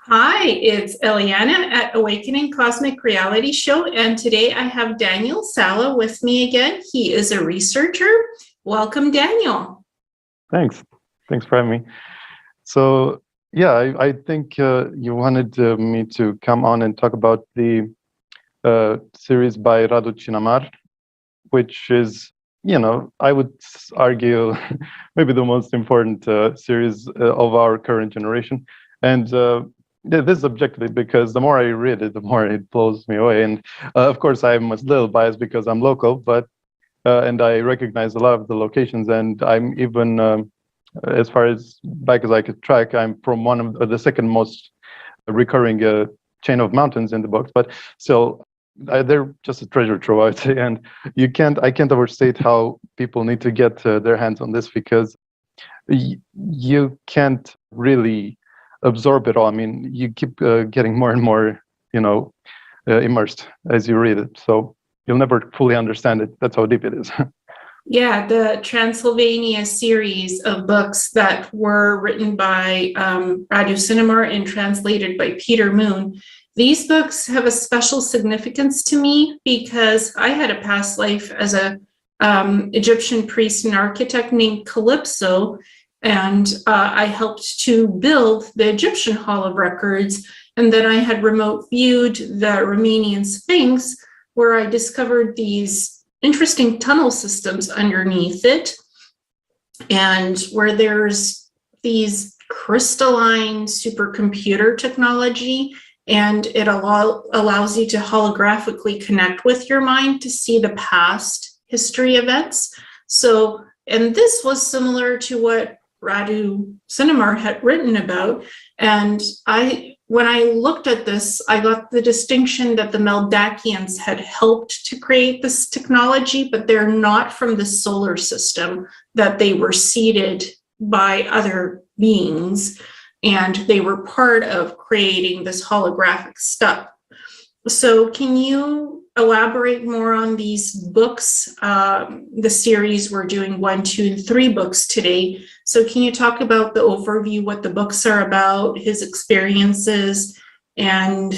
Hi, it's Eliana at Awakening Cosmic Reality Show, and today I have Daniel Sala with me again. He is a researcher. Welcome, Daniel. Thanks. Thanks for having me. So, yeah, I think you wanted me to come on and talk about the series by Radu Cinamar, which is, I would argue maybe the most important series of our current generation. And this is objectively because the more I read it, the more it blows me away. And of course, I'm a little biased because I'm local, but and I recognize a lot of the locations, and I'm even as far as back as I could track, I'm from one of the second most recurring chain of mountains in the books, but still, they're just a treasure trove, I would say. And I can't overstate how people need to get their hands on this because you can't really absorb it all. I mean, you keep getting more and more, immersed as you read it. So you'll never fully understand it. That's how deep it is. Yeah, the Transylvania series of books that were written by Radu Cinamar and translated by Peter Moon. These books have a special significance to me because I had a past life as a Egyptian priest and architect named Calypso, and I helped to build the Egyptian Hall of Records, and then I had remote viewed the Romanian Sphinx, where I discovered these interesting tunnel systems underneath it, and where there's these crystalline supercomputer technology, and it allows you to holographically connect with your mind to see the past history events. So, and this was similar to what Radu Cinamar had written about, and when I looked at this, I got the distinction that the Meldakians had helped to create this technology, but they're not from the solar system, that they were seeded by other beings, and they were part of creating this holographic stuff. So can you elaborate more on these books? The series, we're doing 1, 2, and 3 books today. So can you talk about the overview, what the books are about, his experiences, and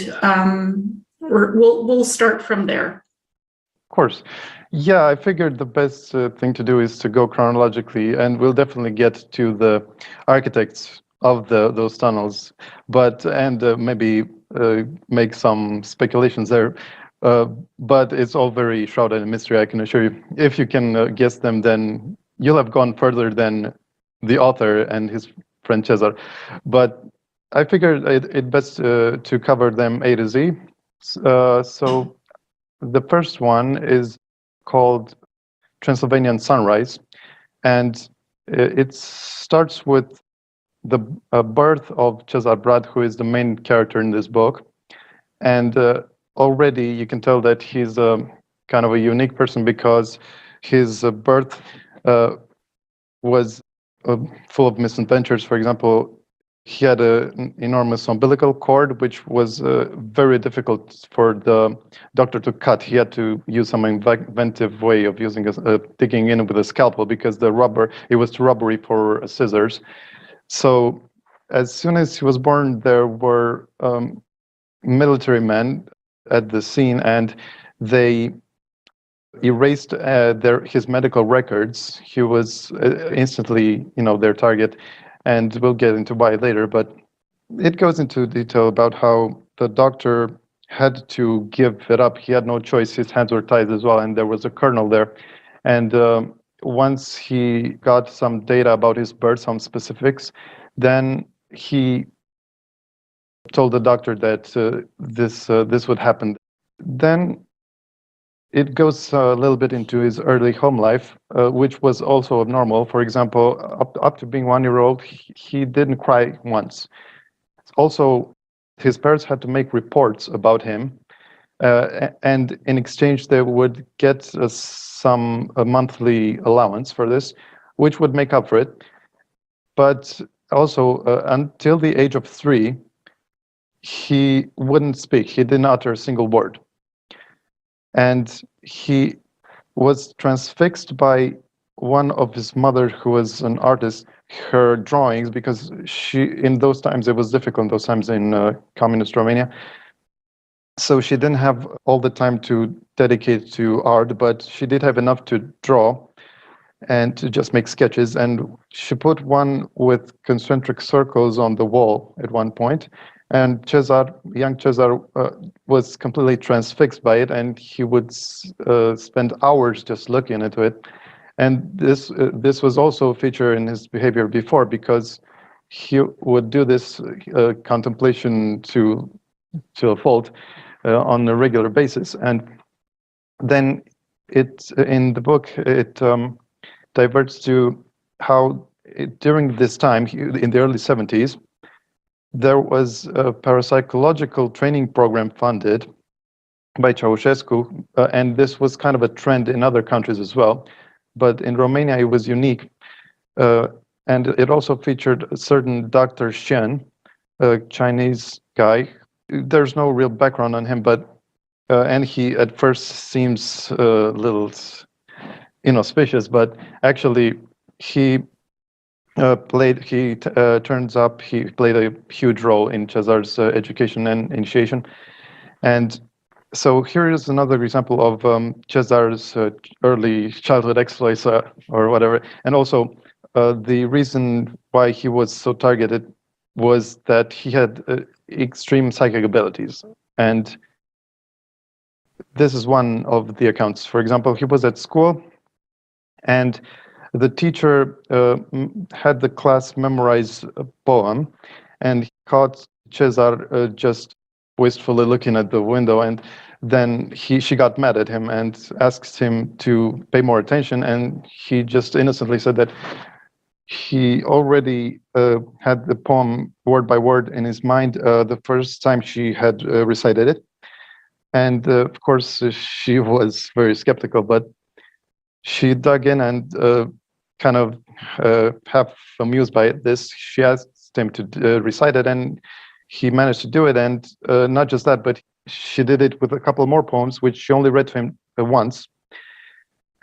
we'll start from there. Of course. Yeah, I figured the best thing to do is to go chronologically, and we'll definitely get to the architects of those tunnels, and maybe make some speculations there. But it's all very shrouded in mystery, I can assure you. If you can guess them, then you'll have gone further than the author and his friend Cesar. But I figured it best to cover them A to Z. So the first one is called Transylvanian Sunrise, and it starts with the birth of Cesar Brad, who is the main character in this book. And already you can tell that he's kind of a unique person because his birth was full of misadventures. For example, he had an enormous umbilical cord, which was very difficult for the doctor to cut. He had to use some inventive way of using digging in with a scalpel because it was too rubbery for scissors. So as soon as he was born, there were military men at the scene, and they erased his medical records. He was instantly, their target, and we'll get into why later. But it goes into detail about how the doctor had to give it up. He had no choice. His hands were tied as well, and there was a colonel there. And once he got some data about his birth, some specifics, then he told the doctor that this would happen. Then it goes a little bit into his early home life, which was also abnormal. For example, up to being 1 year old, he didn't cry once. Also, his parents had to make reports about him, and in exchange they would get a monthly allowance for this, which would make up for it. But also, until the age of 3, he wouldn't speak. He didn't utter a single word. And he was transfixed by one of his mother, who was an artist, her drawings, because in those times, it was difficult in those times in communist Romania. So she didn't have all the time to dedicate to art, but she did have enough to draw and to just make sketches. And she put one with concentric circles on the wall at one point. And young Cesar, was completely transfixed by it, and he would spend hours just looking into it. And this was also a feature in his behavior before, because he would do this contemplation to a fault on a regular basis. And then in the book, it diverts to how during this time, in the early 70s, there was a parapsychological training program funded by Ceausescu, and this was kind of a trend in other countries as well. But in Romania, it was unique. And it also featured a certain Dr. Shen, a Chinese guy. There's no real background on him, but and he at first seems a little inauspicious, but actually he turns up, he played a huge role in Cesar's education and initiation. And so here is another example of Cesar's early childhood exploits or whatever. And also the reason why he was so targeted was that he had extreme psychic abilities. And this is one of the accounts. For example, he was at school, and the teacher had the class memorize a poem, and he caught Cesar just wistfully looking at the window, and then she got mad at him and asked him to pay more attention, and he just innocently said that he already had the poem word by word in his mind the first time she had recited it. And of course, she was very skeptical, but she dug in and kind of half amused by this, she asked him to recite it, and he managed to do it. And not just that, but she did it with a couple more poems, which she only read to him once.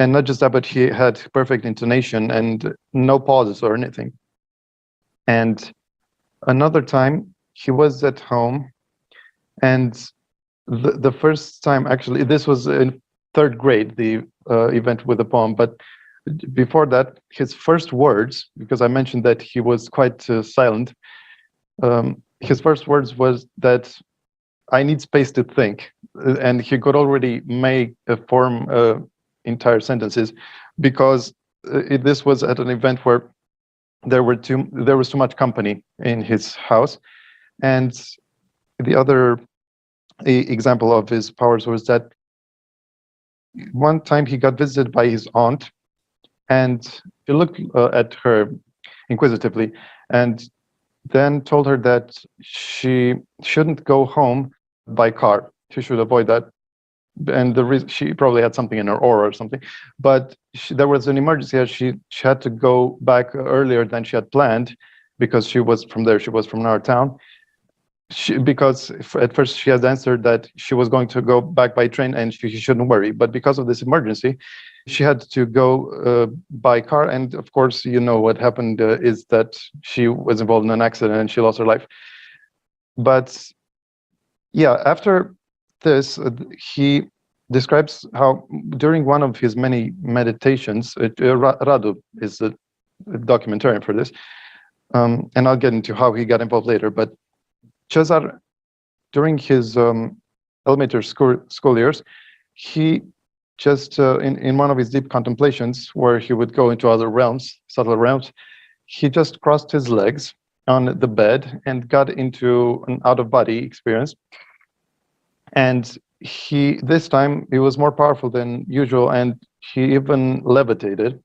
And not just that, but he had perfect intonation and no pauses or anything. And another time, he was at home, and the first time, actually, this was in third grade, the event with the poem, but before that, his first words, because I mentioned that he was quite silent, his first words was that I need space to think. And he could already form entire sentences, because this was at an event where there was too much company in his house. And the other example of his powers was that one time he got visited by his aunt, and he looked at her inquisitively, and then told her that she shouldn't go home by car. She should avoid that. And the reason, she probably had something in her aura or something, but there was an emergency, as she had to go back earlier than she had planned, because she was from our town. Because at first she had answered that she was going to go back by train and she shouldn't worry. But because of this emergency, she had to go by car. And of course, you know what happened is that she was involved in an accident and she lost her life. But yeah, after this, he describes how during one of his many meditations, Radu is a documentarian for this, and I'll get into how he got involved later, but Cesar, during his elementary school years, he just, in one of his deep contemplations, where he would go into other realms, subtle realms, he just crossed his legs on the bed and got into an out-of-body experience. And this time, he was more powerful than usual, and he even levitated,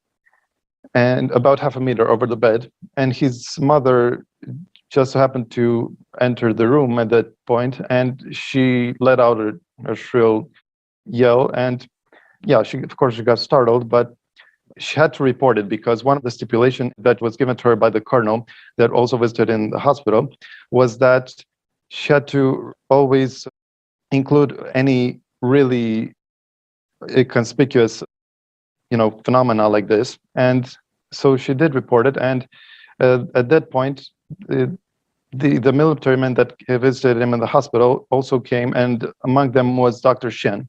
and about half a meter over the bed. And his mother just happened to enter the room at that point, and she let out a shrill yell. And yeah, she got startled, but she had to report it, because one of the stipulations that was given to her by the colonel that also visited in the hospital was that she had to always include any really conspicuous, phenomena like this. And so she did report it, and at that point, the military men that visited him in the hospital also came, and among them was Dr. Shen.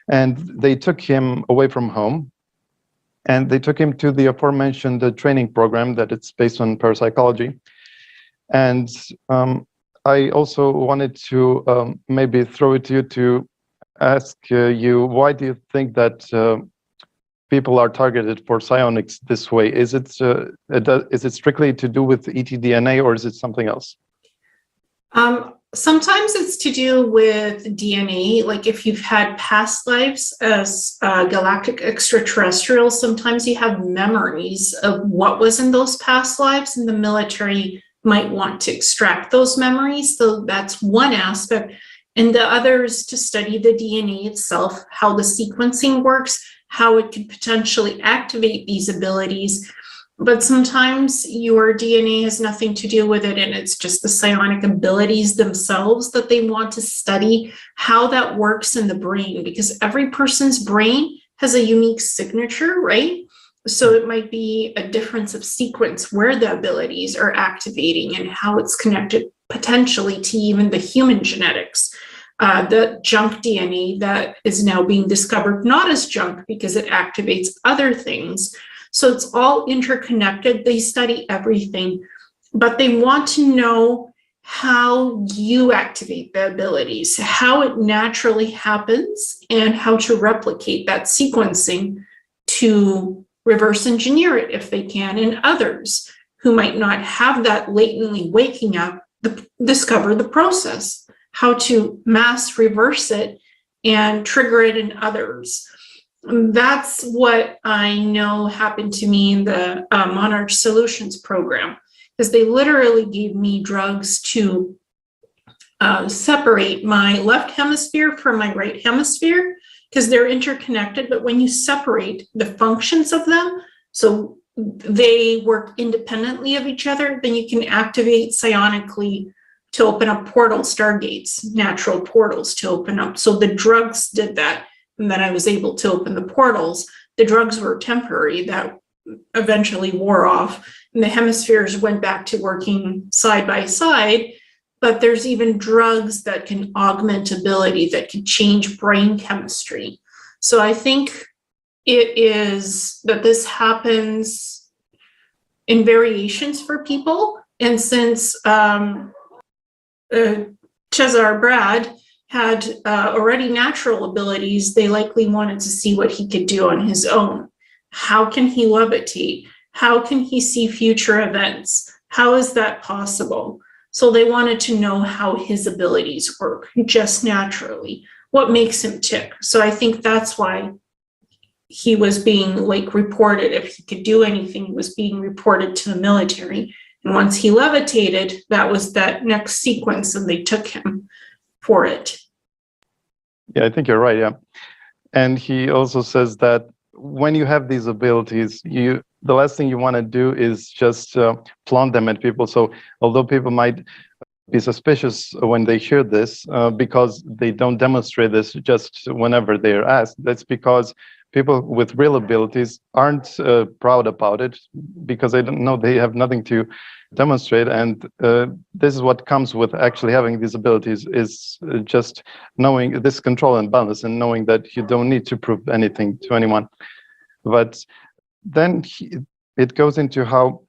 And they took him away from home, and they took him to the aforementioned training program that it's based on parapsychology. And I also wanted to maybe throw it to you to ask you, why do you think that people are targeted for psionics this way? Is it strictly to do with ETDNA, or is it something else? Sometimes it's to do with DNA, like if you've had past lives as galactic extraterrestrials, sometimes you have memories of what was in those past lives, and the military might want to extract those memories. So that's one aspect. And the other is to study the DNA itself, how the sequencing works, how it could potentially activate these abilities. But sometimes your DNA has nothing to do with it, and it's just the psionic abilities themselves that they want to study, how that works in the brain, because every person's brain has a unique signature, right? So it might be a difference of sequence where the abilities are activating and how it's connected potentially to even the human genetics. The junk DNA that is now being discovered, not as junk because it activates other things. So it's all interconnected. They study everything, but they want to know how you activate the abilities, how it naturally happens, and how to replicate that sequencing to reverse engineer it if they can, and others who might not have that latently waking up, discover the process, how to mass reverse it and trigger it in others. That's what I know happened to me in the Monarch Solutions program, because they literally gave me drugs to separate my left hemisphere from my right hemisphere, because they're interconnected. But when you separate the functions of them, so they work independently of each other, then you can activate psionically to open up portal stargates, natural portals to open up. So the drugs did that. And then I was able to open the portals. The drugs were temporary, that eventually wore off, and the hemispheres went back to working side by side. But there's even drugs that can augment ability, that can change brain chemistry. So I think it is that this happens in variations for people. And since Cesar Brad had already natural abilities, they likely wanted to see what he could do on his own. How can he levitate? How can he see future events? How is that possible? So they wanted to know how his abilities work just naturally, what makes him tick. So I think that's why he was being reported. If he could do anything, he was being reported to the military. And once he levitated, that was that next sequence, and they took him for it. Yeah, I think you're right. Yeah. And he also says that when you have these abilities, the last thing you want to do is just flaunt them at people. So although people might be suspicious when they hear this, because they don't demonstrate this just whenever they're asked, that's because people with real abilities aren't proud about it, because they don't know, they have nothing to demonstrate. And this is what comes with actually having these abilities, is just knowing this control and balance, and knowing that you don't need to prove anything to anyone. But then it goes into how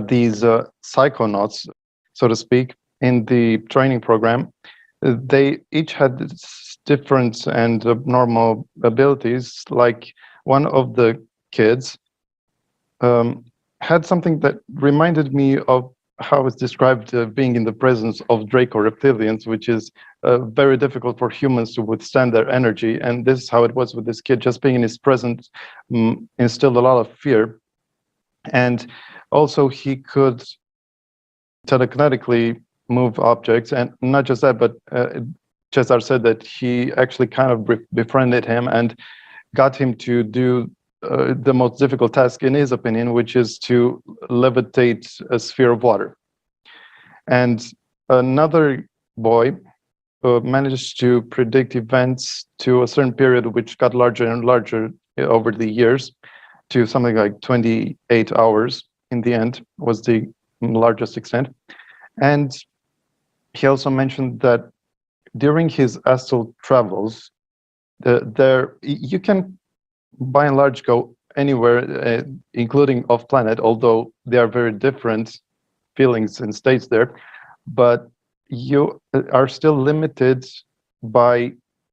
these psychonauts, so to speak, in the training program, they each had different and abnormal abilities. Like one of the kids had something that reminded me of how it's described being in the presence of Draco reptilians, which is very difficult for humans to withstand their energy. And this is how it was with this kid. Just being in his presence instilled a lot of fear. And also he could telekinetically move objects. And not just that, but Cesar said that he actually kind of befriended him and got him to do the most difficult task, in his opinion, which is to levitate a sphere of water. And another boy managed to predict events to a certain period, which got larger and larger over the years, to something like 28 hours. in the end was the largest extent. And he also mentioned that during his astral travels, you can by and large go anywhere, including off planet, although they are very different feelings and states there. But you are still limited by,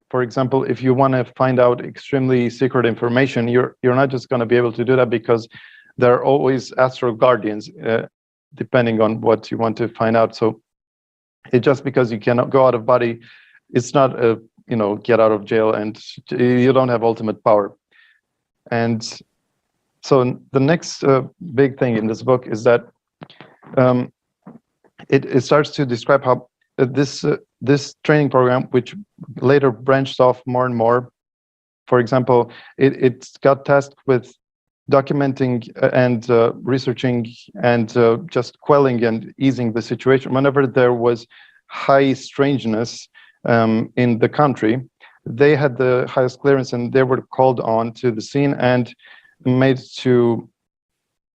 for example, if you want to find out extremely secret information, you're not just going to be able to do that, because there are always astral guardians, depending on what you want to find out. So it just because you cannot go out of body, it's not a get out of jail, and you don't have ultimate power. And so the next big thing in this book is that it starts to describe how this training program, which later branched off more and more. For example, it got tasked with documenting and researching and just quelling and easing the situation whenever there was high strangeness in the country. They had the highest clearance, and they were called on to the scene and made to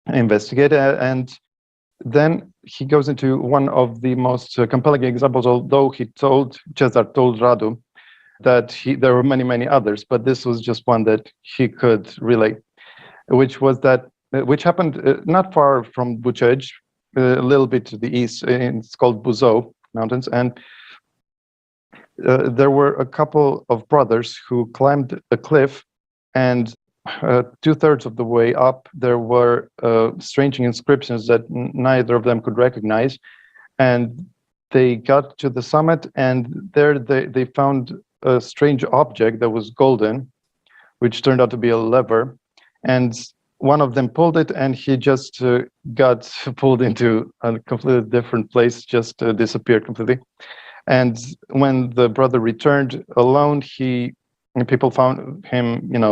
investigate. And then he goes into one of the most compelling examples, although Cesar told Radu that there were many, many others, but this was just one that he could relate, which happened not far from Bucej, a little bit to the east. It's called Buzău Mountains, and there were a couple of brothers who climbed a cliff, and 2/3 of the way up, there were strange inscriptions that neither of them could recognize. And they got to the summit, and there they found a strange object that was golden, which turned out to be a lever. And one of them pulled it, and he just got pulled into a completely different place, just disappeared completely. And when the brother returned alone, people found him,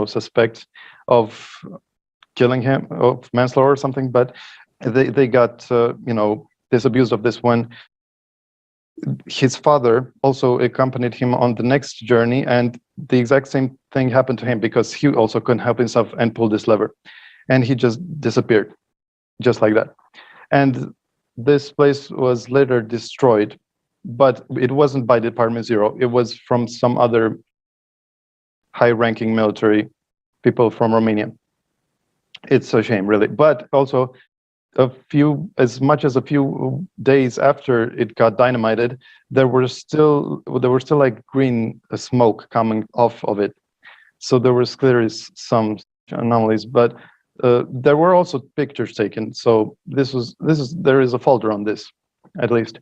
suspect of killing him, of manslaughter or something. But they got, disabused of this one. His father also accompanied him on the next journey, and the exact same thing happened to him, because he also couldn't help himself and pulled this lever, and he just disappeared, just like that. And this place was later destroyed, but it wasn't by Department Zero. It was from some other high-ranking military people from Romania. It's a shame, really. But also, as much as a few days after it got dynamited, there were still like green smoke coming off of it. So there was clearly some anomalies, but there were also pictures taken. So there is a folder on this, at least.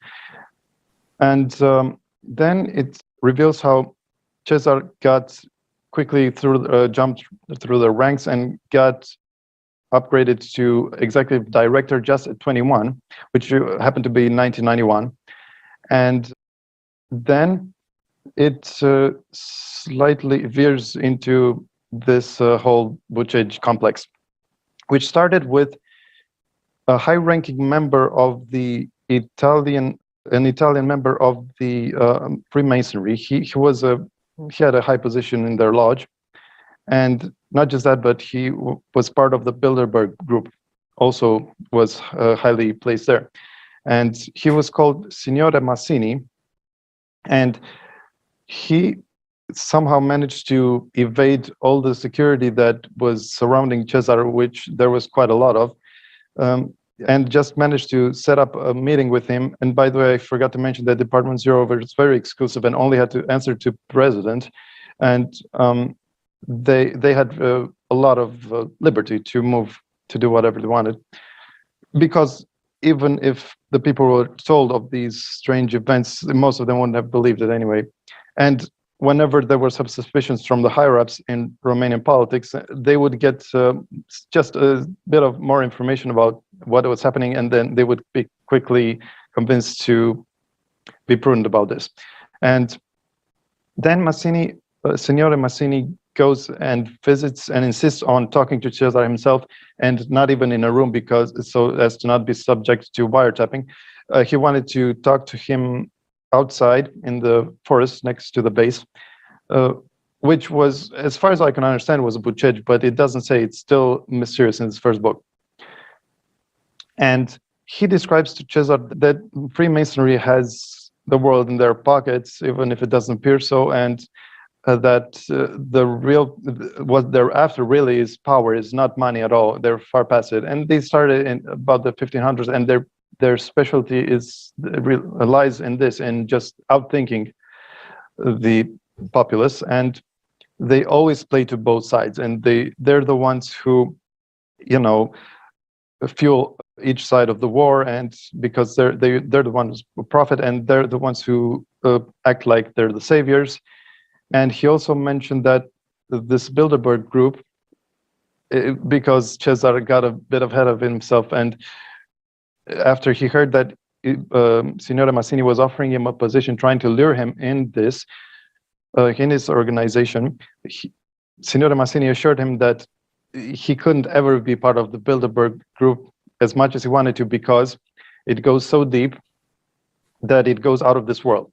And then it reveals how Cesar got quickly jumped through the ranks and got upgraded to executive director just at 21, which happened to be 1991. And then it slightly veers into this whole Bucej complex, which started with a high-ranking member of the an Italian member of the Freemasonry. He had a high position in their lodge, and not just that, but he was part of the Bilderberg group, also was highly placed there. And he was called Signore Massini, and he somehow managed to evade all the security that was surrounding Cesar, which there was quite a lot of, and just managed to set up a meeting with him. And by the way, I forgot to mention that Department Zero was very exclusive and only had to answer to president. And they had a lot of liberty to move, to do whatever they wanted. Because even if the people were told of these strange events, most of them wouldn't have believed it anyway. And whenever there were some suspicions from the higher-ups in Romanian politics, they would get just a bit of more information about what was happening, and then they would be quickly convinced to be prudent about this. And then Signore Massini goes and visits and insists on talking to Cesar himself, and not even in a room, so as to not be subject to wiretapping. He wanted to talk to him outside in the forest next to the base, which was, as far as I can understand, was Bucej, but it doesn't say. It's still mysterious in this first book. And he describes to Cesar that Freemasonry has the world in their pockets, even if it doesn't appear so, and that the real what they're after really is power, is not money at all. They're far past it. And they started in about the 1500s, and their specialty lies in this, in just outthinking the populace. And they always play to both sides, and they're the ones who, fuel each side of the war, and because they're the ones who profit, and they're the ones who act like they're the saviors. And he also mentioned that this Bilderberg group, because Cesar got a bit ahead of himself, and after he heard that Signore Massini was offering him a position, trying to lure him in this, in his organization, Signore Massini assured him that he couldn't ever be part of the Bilderberg group as much as he wanted to, because it goes so deep that it goes out of this world.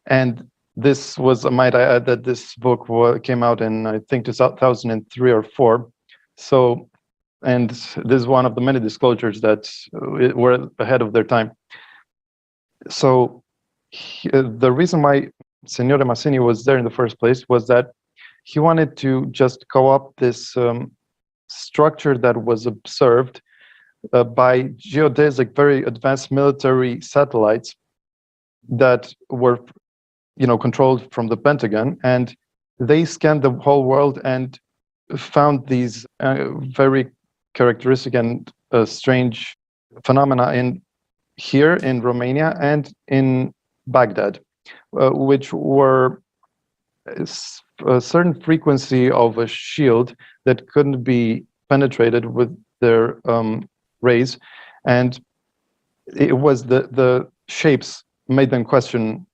And this was, might I add, that this book came out in, I think, 2003 or 4. So, and this is one of the many disclosures that were ahead of their time. So the reason why Signore Massini was there in the first place was that he wanted to just co-opt this structure that was observed by geodesic, very advanced military satellites that were, controlled from the Pentagon, and they scanned the whole world and found these very characteristic and strange phenomena here in Romania and in Baghdad, which were a certain frequency of a shield that couldn't be penetrated with their rays, and it was the shapes made them question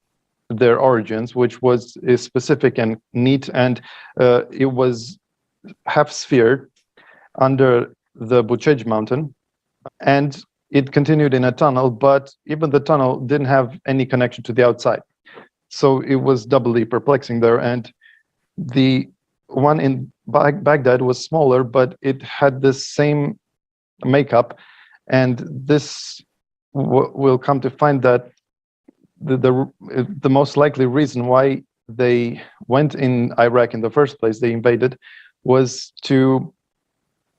their origins, which was specific and neat, and it was half sphere under the Bucegi mountain, and it continued in a tunnel, but even the tunnel didn't have any connection to the outside. So it was doubly perplexing there. And the one in Baghdad was smaller, but it had the same makeup. And this will come to find that the most likely reason why they went in Iraq in the first place, they invaded, was to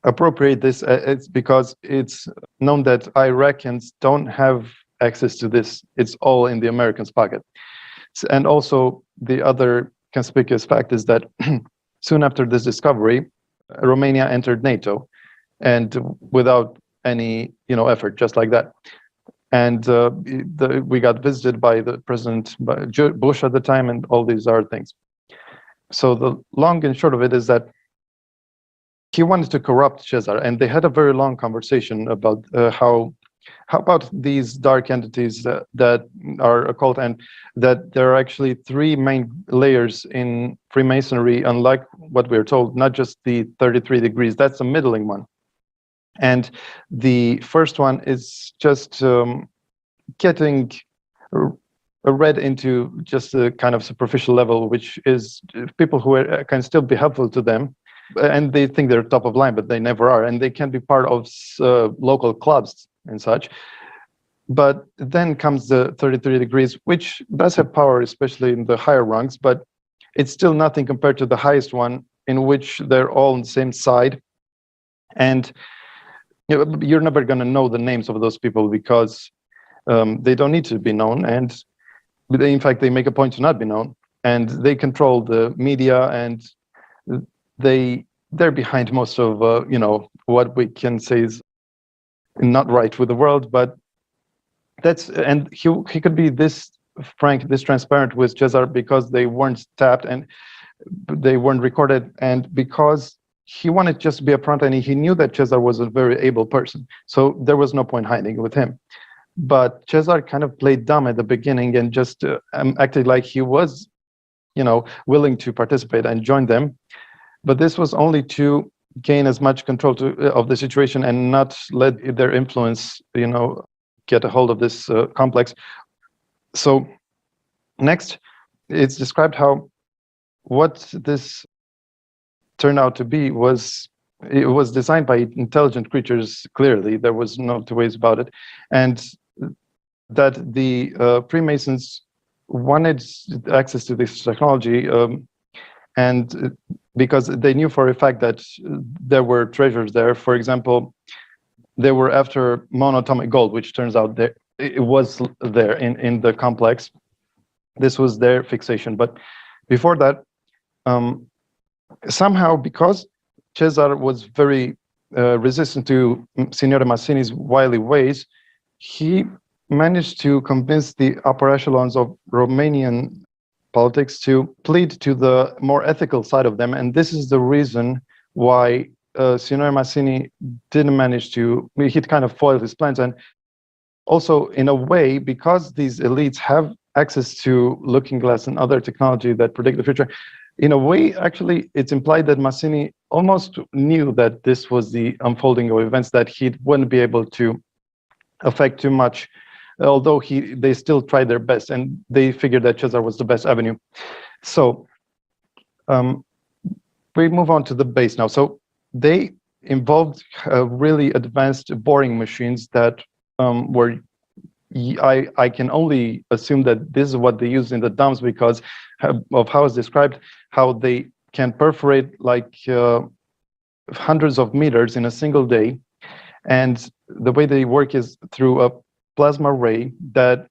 appropriate this. It's because it's known that Iraqis don't have access to this. It's all in the Americans' pocket. And also, the other conspicuous fact is that soon after this discovery, Romania entered NATO, and without any effort, just like that. And we got visited by the President Bush at the time, and all these other things. So the long and short of it is that he wanted to corrupt Cesar, and they had a very long conversation about how about these dark entities that are occult, and that there are actually 3 main layers in Freemasonry, unlike what we're told, not just the 33 degrees. That's the middling one. And the first one is just getting read into just a kind of superficial level, which is people who can still be helpful to them, and they think they're top of line, but they never are, and they can be part of local clubs and such. But then comes the 33 degrees, which does have power, especially in the higher rungs, but it's still nothing compared to the highest one, in which they're all on the same side. And you're never going to know the names of those people, because they don't need to be known, and in fact they make a point to not be known, and they control the media, and they're behind most of what we can say is not right with the world. But and he could be this frank, this transparent with Cesar, because they weren't tapped and they weren't recorded, and because he wanted just to be upfront, and he knew that Cesar was a very able person, so there was no point hiding with him. But Cesar kind of played dumb at the beginning and just acted like he was, willing to participate and join them. But this was only to gain as much control of the situation and not let their influence, get a hold of this complex. So next, it's described how what this turned out to be was it was designed by intelligent creatures. Clearly, there was no two ways about it, and that the Freemasons wanted access to this technology, and because they knew for a fact that there were treasures there. For example, they were after monatomic gold, which turns out that it was there in the complex. This was their fixation. But before that, somehow, because Cesar was very resistant to Signore Mazzini's wily ways, he managed to convince the upper echelons of Romanian politics to plead to the more ethical side of them. And this is the reason why Signore Mazzini didn't manage to, he'd kind of foiled his plans. And also, in a way, because these elites have access to looking glass and other technology that predict the future, in a way, actually, it's implied that Mazzini almost knew that this was the unfolding of events, that he wouldn't be able to affect too much, although they still tried their best, and they figured that Cesar was the best avenue. So we move on to the base now. So they involved really advanced boring machines that were, I can only assume that this is what they use in the dumps because of how it's described, how they can perforate like hundreds of meters in a single day. And the way they work is through a plasma ray that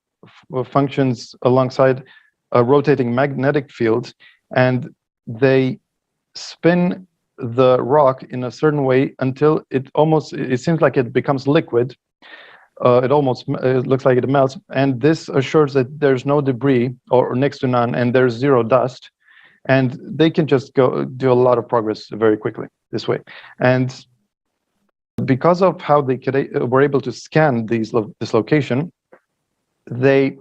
functions alongside a rotating magnetic field, and they spin the rock in a certain way until it seems like it becomes liquid. It looks like it melts, and this assures that there's no debris or next to none, and there's zero dust, and they can just go do a lot of progress very quickly this way. And because of how they were able to scan this location, they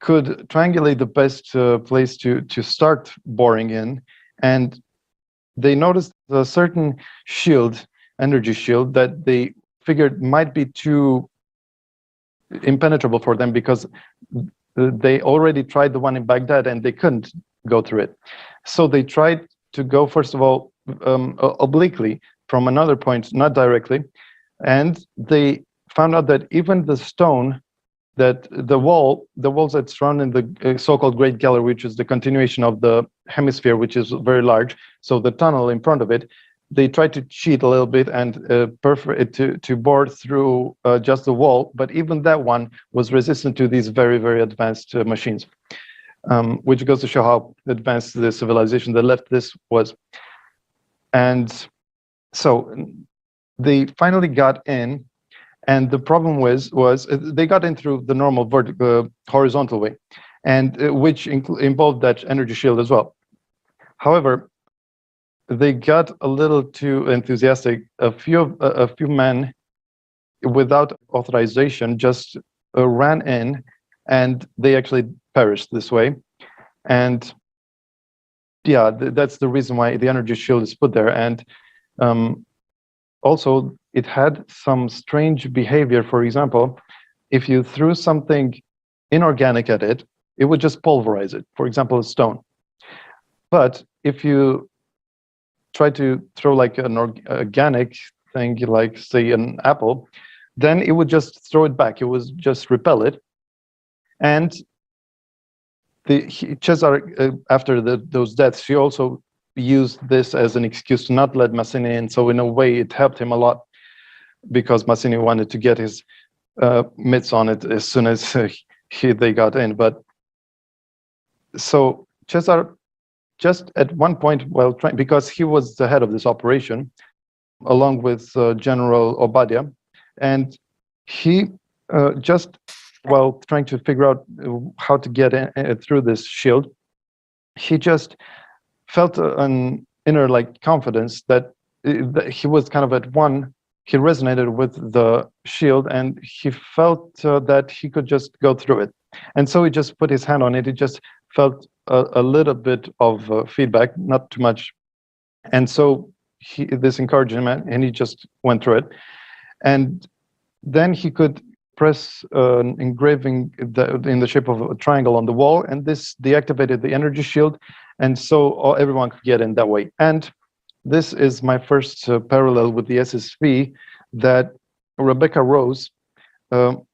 could triangulate the best place to start boring in, and they noticed a certain energy shield, that they figured might be too impenetrable for them because they already tried the one in Baghdad and they couldn't go through it. So they tried to go, first of all, obliquely from another point, not directly, and they found out that even the stone, that the walls that surround the so-called Great Gallery, which is the continuation of the hemisphere, which is very large, so the tunnel in front of it, they tried to cheat a little bit and perforate to bore through just the wall, but even that one was resistant to these very, very advanced machines, which goes to show how advanced the civilization that left this was. And so they finally got in, and the problem was they got in through the normal horizontal way, and which involved that energy shield as well. However, they got a little too enthusiastic. A few men, without authorization, just ran in, and they actually perished this way. And yeah, that's the reason why the energy shield is put there. And also, it had some strange behavior. For example, if you threw something inorganic at it, it would just pulverize it. For example, a stone. But if you try to throw like an organic thing, like say an apple, then it would just throw it back. It would just repel it. And Cesar, after those deaths, she also used this as an excuse to not let Mazzini in. So in a way, it helped him a lot, because Mazzini wanted to get his mitts on it as soon as they got in. But so Cesar, just at one point, because he was the head of this operation, along with General Obadia, and he just while trying to figure out how to get through this shield, he just felt an inner confidence that he was kind of at one. He resonated with the shield, and he felt that he could just go through it. And so he just put his hand on it. He just felt a little bit of feedback, not too much. And so this encouraged him, and he just went through it. And then he could press an engraving in the shape of a triangle on the wall, and this deactivated the energy shield, and so everyone could get in that way. And this is my first parallel with the SSV, that Rebecca Rose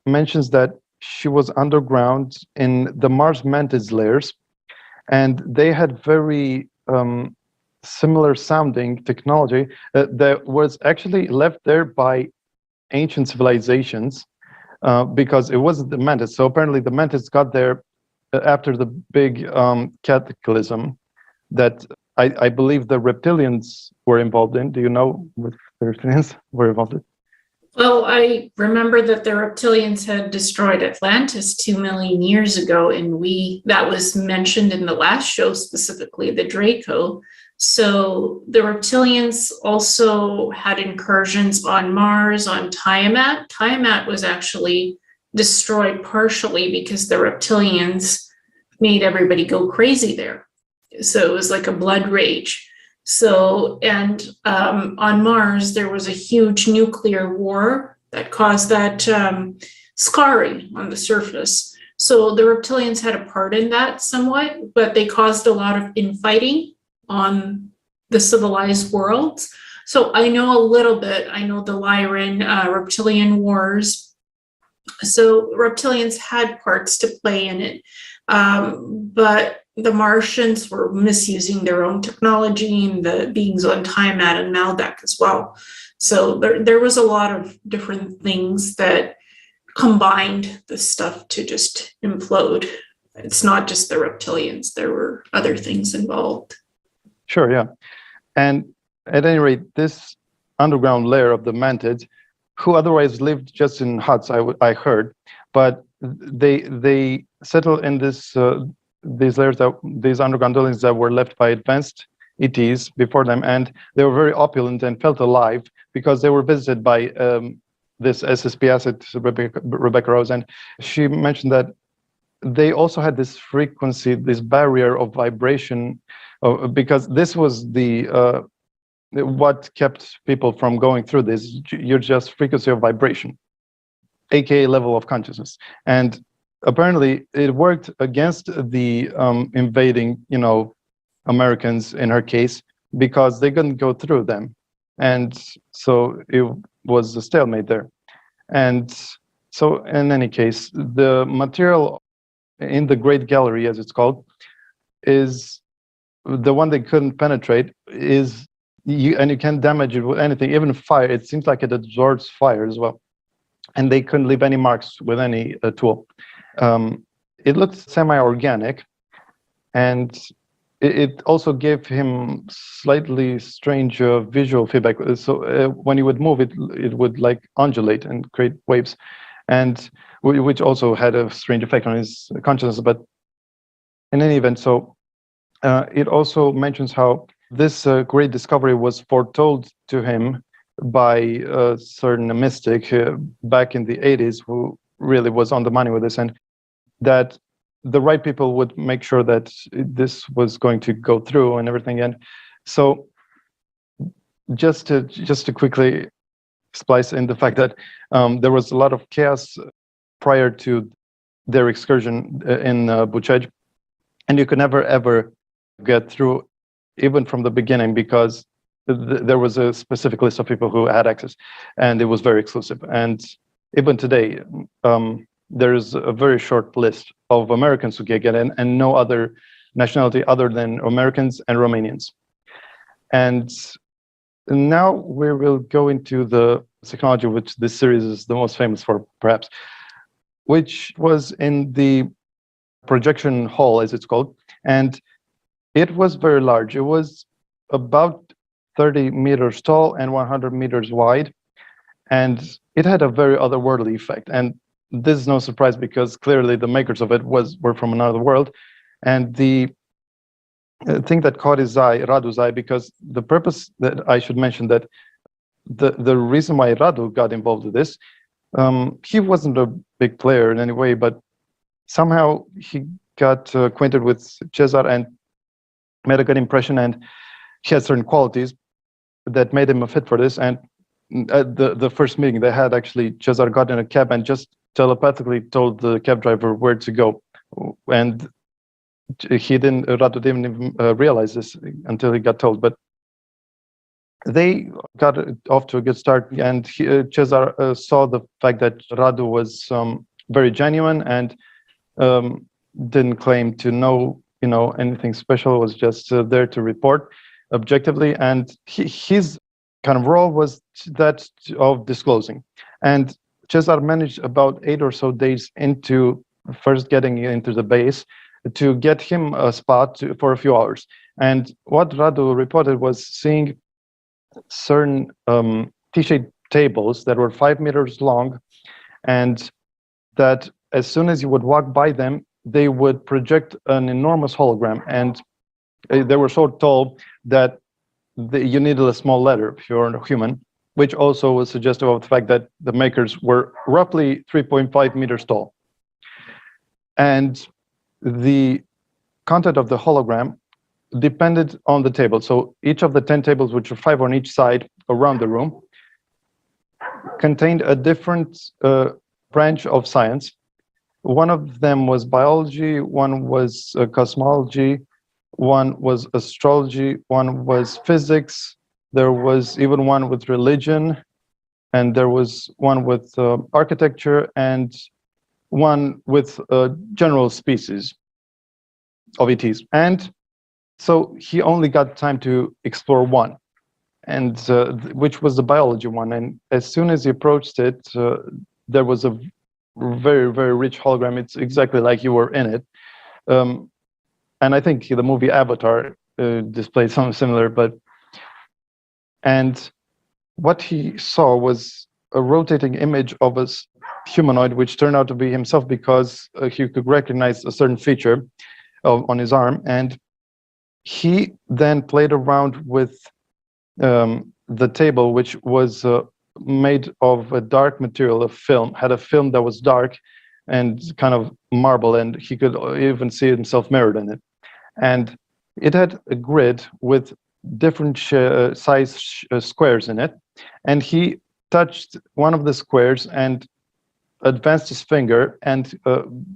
mentions that she was underground in the Mars mantis layers, and they had very similar sounding technology that was actually left there by ancient civilizations, because it wasn't the mantis. So apparently the mantis got there after the big cataclysm that I believe the reptilians were involved in. Do you know what the reptilians were involved in? Well, I remember that the reptilians had destroyed Atlantis 2 million years ago, and that was mentioned in the last show, specifically the Draco. So the reptilians also had incursions on Mars, on Tiamat. Tiamat was actually destroyed partially because the reptilians made everybody go crazy there. So it was like a blood rage. So, and on Mars, there was a huge nuclear war that caused that scarring on the surface. So the reptilians had a part in that somewhat, but they caused a lot of infighting on the civilized worlds. So I know a little bit. I know the Lyran reptilian wars. So reptilians had parts to play in it. But the Martians were misusing their own technology, and the beings on Tiamat and Maldak as well. So there was a lot of different things that combined the stuff to just implode. It's not just the reptilians. There were other things involved. Sure, yeah. And at any rate, this underground layer of the mantids, who otherwise lived just in huts, I heard, but they settle in these layers, these underground buildings that were left by advanced ETs before them, and they were very opulent and felt alive because they were visited by this SSP asset, Rebecca Rose, and she mentioned that they also had this frequency, this barrier of vibration, because this was the what kept people from going through this. You're just frequency of vibration, aka level of consciousness, and apparently it worked against the invading, Americans in her case, because they couldn't go through them, and so it was a stalemate there. And so in any case, the material in the Great Gallery, as it's called, is the one they couldn't penetrate, and you can't damage it with anything, even fire. It seems like it absorbs fire as well, and they couldn't leave any marks with any tool. It looked semi-organic, and it also gave him slightly strange visual feedback. So when he would move, it would like undulate and create waves, and which also had a strange effect on his consciousness. But in any event, so it also mentions how this great discovery was foretold to him by a certain mystic back in the 80s who really was on the money with this, and that the right people would make sure that this was going to go through and everything. And so just to quickly splice in the fact that there was a lot of chaos prior to their excursion in Buchej, and you could never ever get through even from the beginning, because there was a specific list of people who had access, and it was very exclusive. And even today, there is a very short list of Americans who can get in, and no other nationality other than Americans and Romanians. And now we will go into the technology which this series is the most famous for, perhaps, which was in the projection hall, as it's called. And it was very large. It was about 30 meters tall and 100 meters wide. And it had a very otherworldly effect. And this is no surprise, because clearly the makers of it were from another world. And the thing that caught his eye, Radu's eye, because the purpose that I should mention that the reason why Radu got involved with this, he wasn't a big player in any way, but somehow he got acquainted with Cesar and made a good impression, and he had certain qualities that made him a fit for this. And at the first meeting they had, actually, Cesar got in a cab and just telepathically told the cab driver where to go, and Radu didn't even realize this until he got told. But they got off to a good start, and Cesar saw the fact that Radu was very genuine and didn't claim to know, anything special. Was just there to report objectively, and his kind of role was that of disclosing. And Cesar managed about 8 or so days into first getting into the base to get him a spot for a few hours. And what Radu reported was seeing certain T-shaped tables that were 5 meters long, and that as soon as you would walk by them, they would project an enormous hologram. And they were so tall that you needed a small ladder if you're a human, which also was suggestive of the fact that the makers were roughly 3.5 meters tall. And the content of the hologram depended on the table. So each of the 10 tables, which are 5 on each side around the room, contained a different branch of science. One of them was biology, one was cosmology, one was astrology, one was physics, there was even one with religion, and there was one with architecture, and one with general species of ETs. And so he only got time to explore one, and which was the biology one. And as soon as he approached it, there was a very, very rich hologram. It's exactly like you were in it. And I think the movie Avatar displayed something similar. And what he saw was a rotating image of a humanoid, which turned out to be himself, because he could recognize a certain feature on his arm. And he then played around with the table, which was made of a dark material, a film, had a film that was dark and kind of marble, and he could even see himself mirrored in it. And it had a grid with different size squares in it. And he touched one of the squares and advanced his finger, and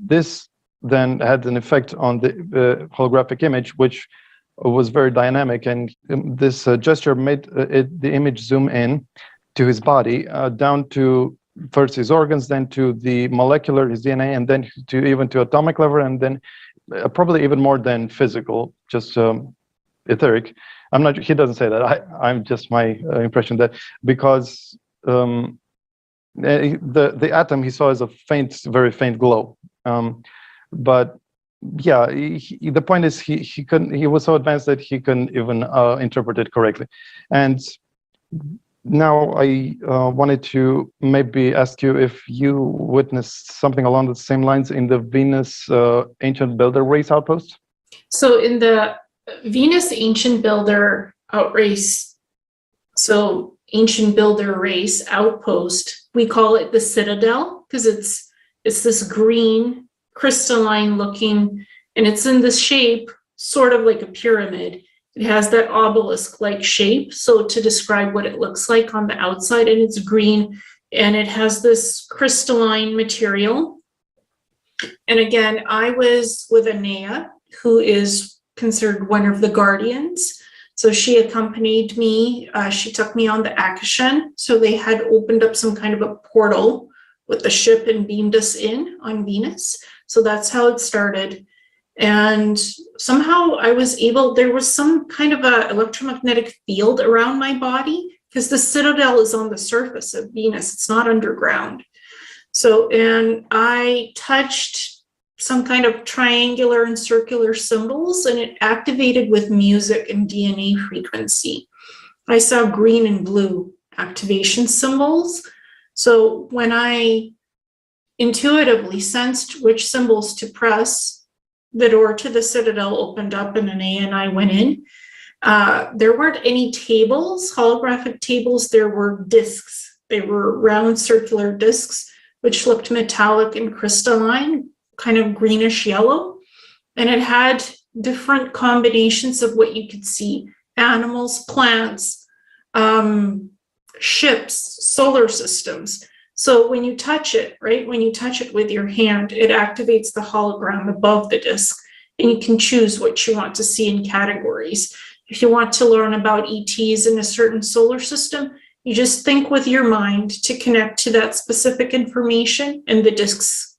this then had an effect on the holographic image, which was very dynamic. And this gesture made the image zoom in to his body, down to first his organs, then to the molecular, his DNA, and then to even to atomic level, and then probably even more than physical, just etheric. I'm not. He doesn't say that. I'm just my impression that, because the atom he saw as a faint, very faint glow. But yeah, the point is he couldn't. He was so advanced that he couldn't even interpret it correctly. And now I wanted to maybe ask you if you witnessed something along the same lines in the Venus Ancient Builder Race outpost. So in the Venus Ancient Builder Outrace, so Ancient Builder Race outpost, we call it the Citadel because it's this green crystalline looking, and it's in this shape sort of like a pyramid. It has that obelisk-like shape, so to describe what it looks like on the outside, and it's green, and it has this crystalline material. And again, I was with Anea, who is considered one of the guardians. So she accompanied me. She took me on the Akashan. So they had opened up some kind of a portal with the ship and beamed us in on Venus. So that's how it started. And somehow I was able, there was some kind of a electromagnetic field around my body because the Citadel is on the surface of Venus. It's not underground. So, and I touched some kind of triangular and circular symbols, and it activated with music and DNA frequency. I saw green and blue activation symbols. So when I intuitively sensed which symbols to press, the door to the Citadel opened up and Anea and I went in. There weren't any tables, holographic tables. There were discs. They were round circular discs, which looked metallic and crystalline, kind of greenish yellow. And it had different combinations of what you could see: animals, plants, ships, solar systems. So when you touch it, right, when you touch it with your hand, it activates the hologram above the disc, and you can choose what you want to see in categories. If you want to learn about ETs in a certain solar system, you just think with your mind to connect to that specific information, and the disk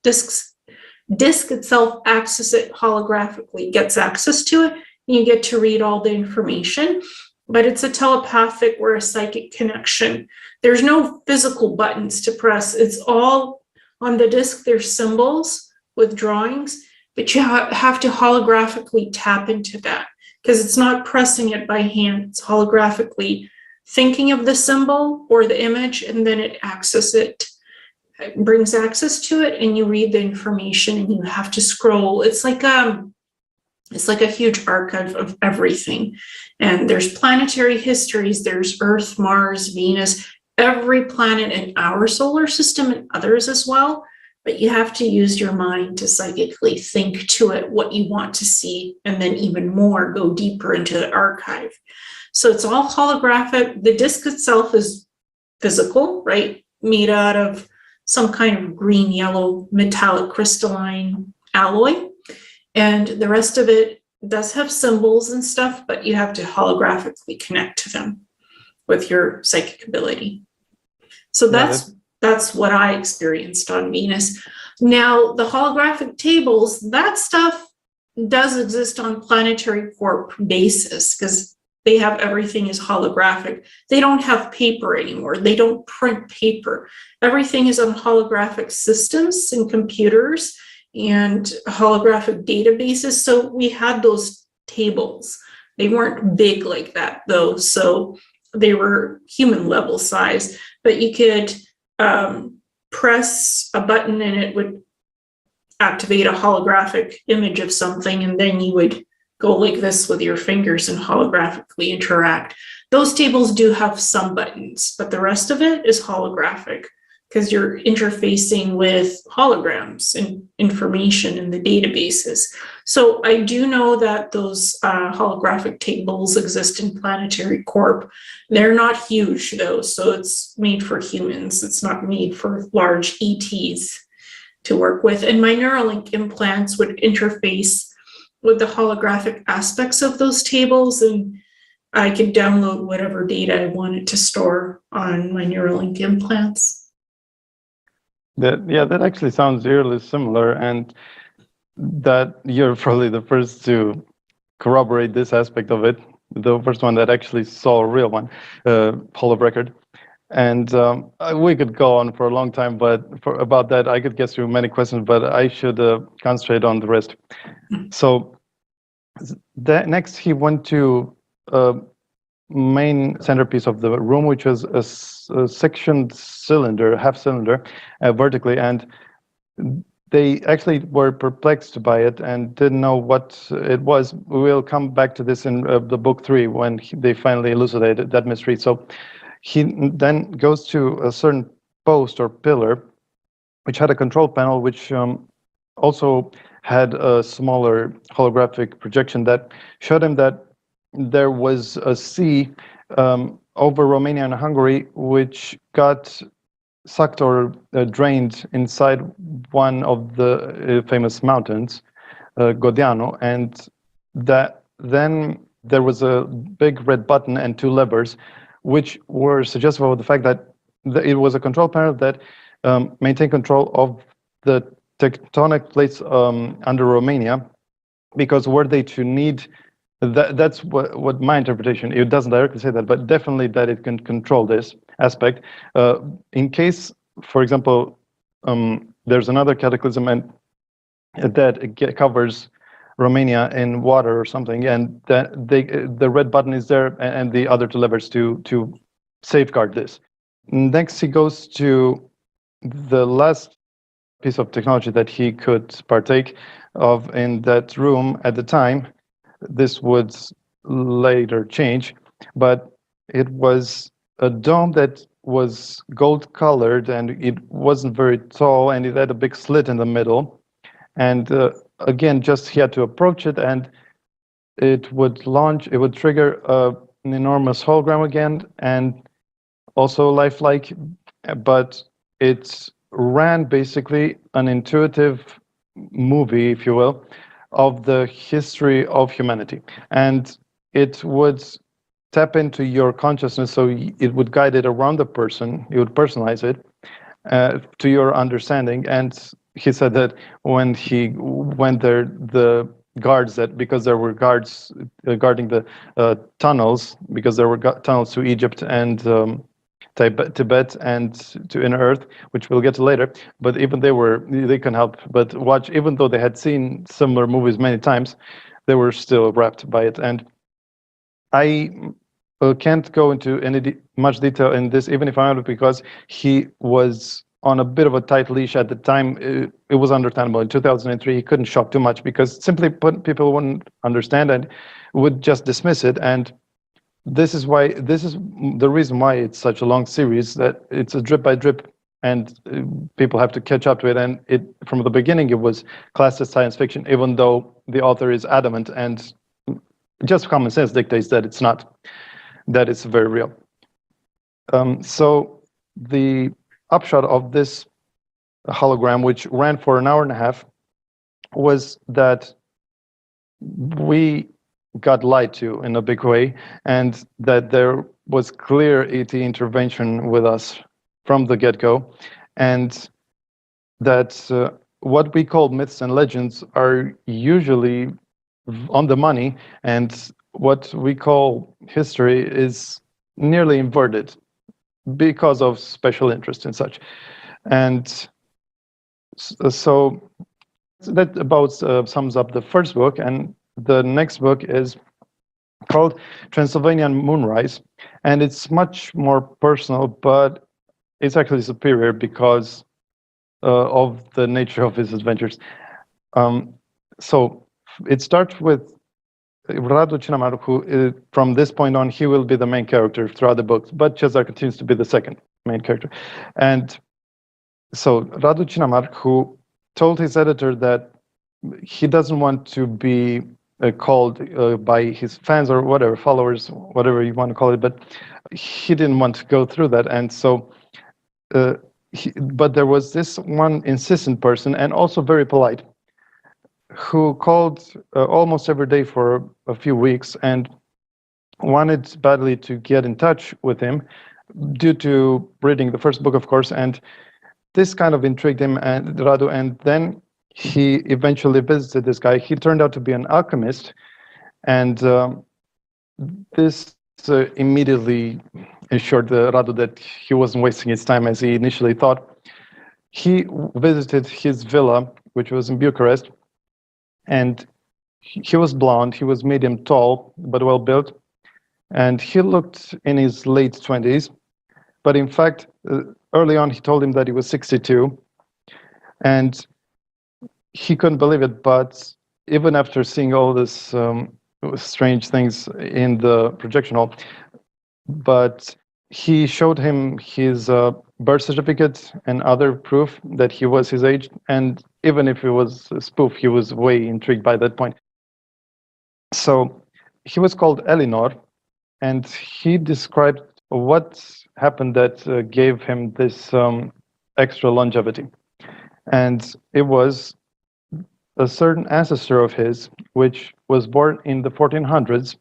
itself access it holographically, gets access to it, and you get to read all the information. But it's a telepathic or a psychic connection. There's no physical buttons to press. It's all on the disk. There's symbols with drawings, but you have to holographically tap into that, because it's not pressing it by hand. It's holographically thinking of the symbol or the image, and then it brings access to it, and you read the information, and you have to scroll. It's like a huge archive of everything. And there's planetary histories, there's Earth, Mars, Venus, every planet in our solar system and others as well. But you have to use your mind to psychically think to it what you want to see, and then even more, go deeper into the archive. So it's all holographic. The disk itself is physical, right? Made out of some kind of green, yellow, metallic crystalline alloy. And the rest of it does have symbols and stuff, but you have to holographically connect to them with your psychic ability. So that's what I experienced on Venus. Now, the holographic tables, that stuff does exist on Planetary Corp basis, because they have everything is holographic. They don't have paper anymore. They don't print paper. Everything is on holographic systems and computers and holographic databases. So we had those tables. They weren't big like that though. So they were human level size, but you could press a button and it would activate a holographic image of something. And then you would go like this with your fingers and holographically interact. Those tables do have some buttons, but the rest of it is holographic, because you're interfacing with holograms and information in the databases. So I do know that those holographic tables exist in Planetary Corp. They're not huge though, so it's made for humans. It's not made for large ETs to work with. And my Neuralink implants would interface with the holographic aspects of those tables, and I could download whatever data I wanted to store on my Neuralink implants. That actually sounds eerily similar, and that you're probably the first to corroborate this aspect of it, the first one that actually saw a real one, Hall of Record. And we could go on for a long time, but about that, I could get through many questions, but I should concentrate on the rest. So next, he went to main centerpiece of the room, which was a sectioned cylinder, half cylinder, vertically, and they actually were perplexed by it and didn't know what it was. We'll come back to this in the book 3 when they finally elucidated that mystery. So he then goes to a certain post or pillar, which had a control panel, which also had a smaller holographic projection that showed him that there was a sea over Romania and Hungary, which got sucked or drained inside one of the famous mountains, Godiano, and that then there was a big red button and 2 levers, which were suggestive of the fact that it was a control panel that maintained control of the tectonic plates under Romania, because were they to need, that's what my interpretation, it doesn't directly say that, but definitely that it can control this aspect. In case, for example, there's another cataclysm and that covers Romania in water or something, and that the red button is there and the other 2 levers to safeguard this. Next, he goes to the last piece of technology that he could partake of in that room at the time. This would later change, but it was a dome that was gold colored, and it wasn't very tall, and it had a big slit in the middle. And again, just he had to approach it, and it would trigger an enormous hologram again, and also lifelike, but it ran basically an intuitive movie, if you will, of the history of humanity. And it would tap into your consciousness, so it would guide it around the person. It would personalize it to your understanding. And he said that when he went there, the guards, that because there were guards guarding the tunnels, because there were tunnels to Egypt and Tibet and to Inner Earth, which we'll get to later. But even they can help but watch, even though they had seen similar movies many times, they were still wrapped by it. And I can't go into any much detail in this, even if I want to, because he was on a bit of a tight leash at the time. It was understandable. In 2003, he couldn't shop too much because simply put, people wouldn't understand and would just dismiss it. And this is the reason why it's such a long series, that it's a drip by drip, and people have to catch up to it. And it, from the beginning, it was classed as science fiction, even though the author is adamant, and just common sense dictates that it's not, that it's very real. So the upshot of this hologram, which ran for an hour and a half, was that we got lied to in a big way, and that there was clear ET intervention with us from the get-go, and that what we call myths and legends are usually on the money, and what we call history is nearly inverted because of special interest and such. And so that about sums up the first book. And the next book is called Transylvania Moonrise, and it's much more personal, but it's actually superior because of the nature of his adventures. So it starts with Radu Cinamar, who from this point on, he will be the main character throughout the books, but Cezar continues to be the second main character. And so Radu Cinamar, who told his editor that he doesn't want to be called by his fans or whatever, followers, whatever you want to call it, but he didn't want to go through that. And so, but there was this one insistent person, and also very polite, who called almost every day for a few weeks and wanted badly to get in touch with him due to reading the first book, of course. And this kind of intrigued him and Radu, and then he eventually visited this guy. He turned out to be an alchemist, and this immediately assured Radu that he wasn't wasting his time as he initially thought. He visited his villa, which was in Bucharest, and he was blonde, he was medium tall, but well built, and he looked in his late 20s, but in fact, early on he told him that he was 62, and he couldn't believe it. But even after seeing all this strange things in the projection hall, but he showed him his birth certificate and other proof that he was his age, and even if it was a spoof, he was way intrigued by that point. So he was called Elinor, and he described what happened that gave him this extra longevity. And it was a certain ancestor of his, which was born in the 1400s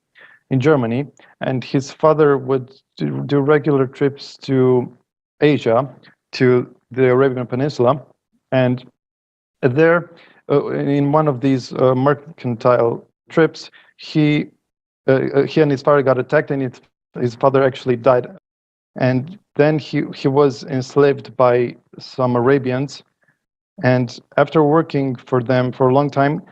in Germany, and his father would do regular trips to Asia, to the Arabian Peninsula, and there, in one of these mercantile trips, he and his father got attacked, and his father actually died. And then he was enslaved by some Arabians, and after working for them for a long time,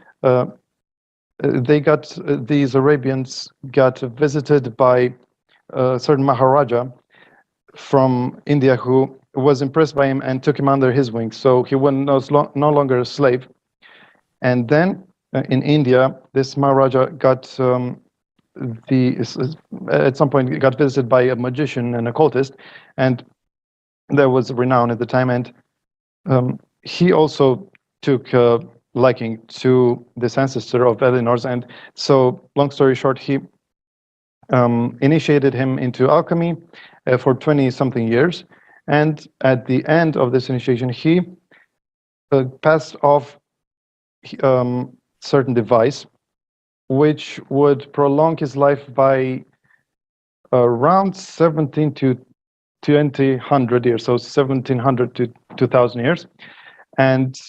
these Arabians got visited by a certain Maharaja from India, who was impressed by him and took him under his wing. So he was no longer a slave. And then in India, this Maharaja got at some point got visited by a magician and occultist, and there was renown at the time. And he also took liking to this ancestor of Elinor's. And so, long story short, he initiated him into alchemy for 20-something years. And at the end of this initiation, he passed off certain device which would prolong his life by around 17 to 2000 years, so 1700 to 2000 years. And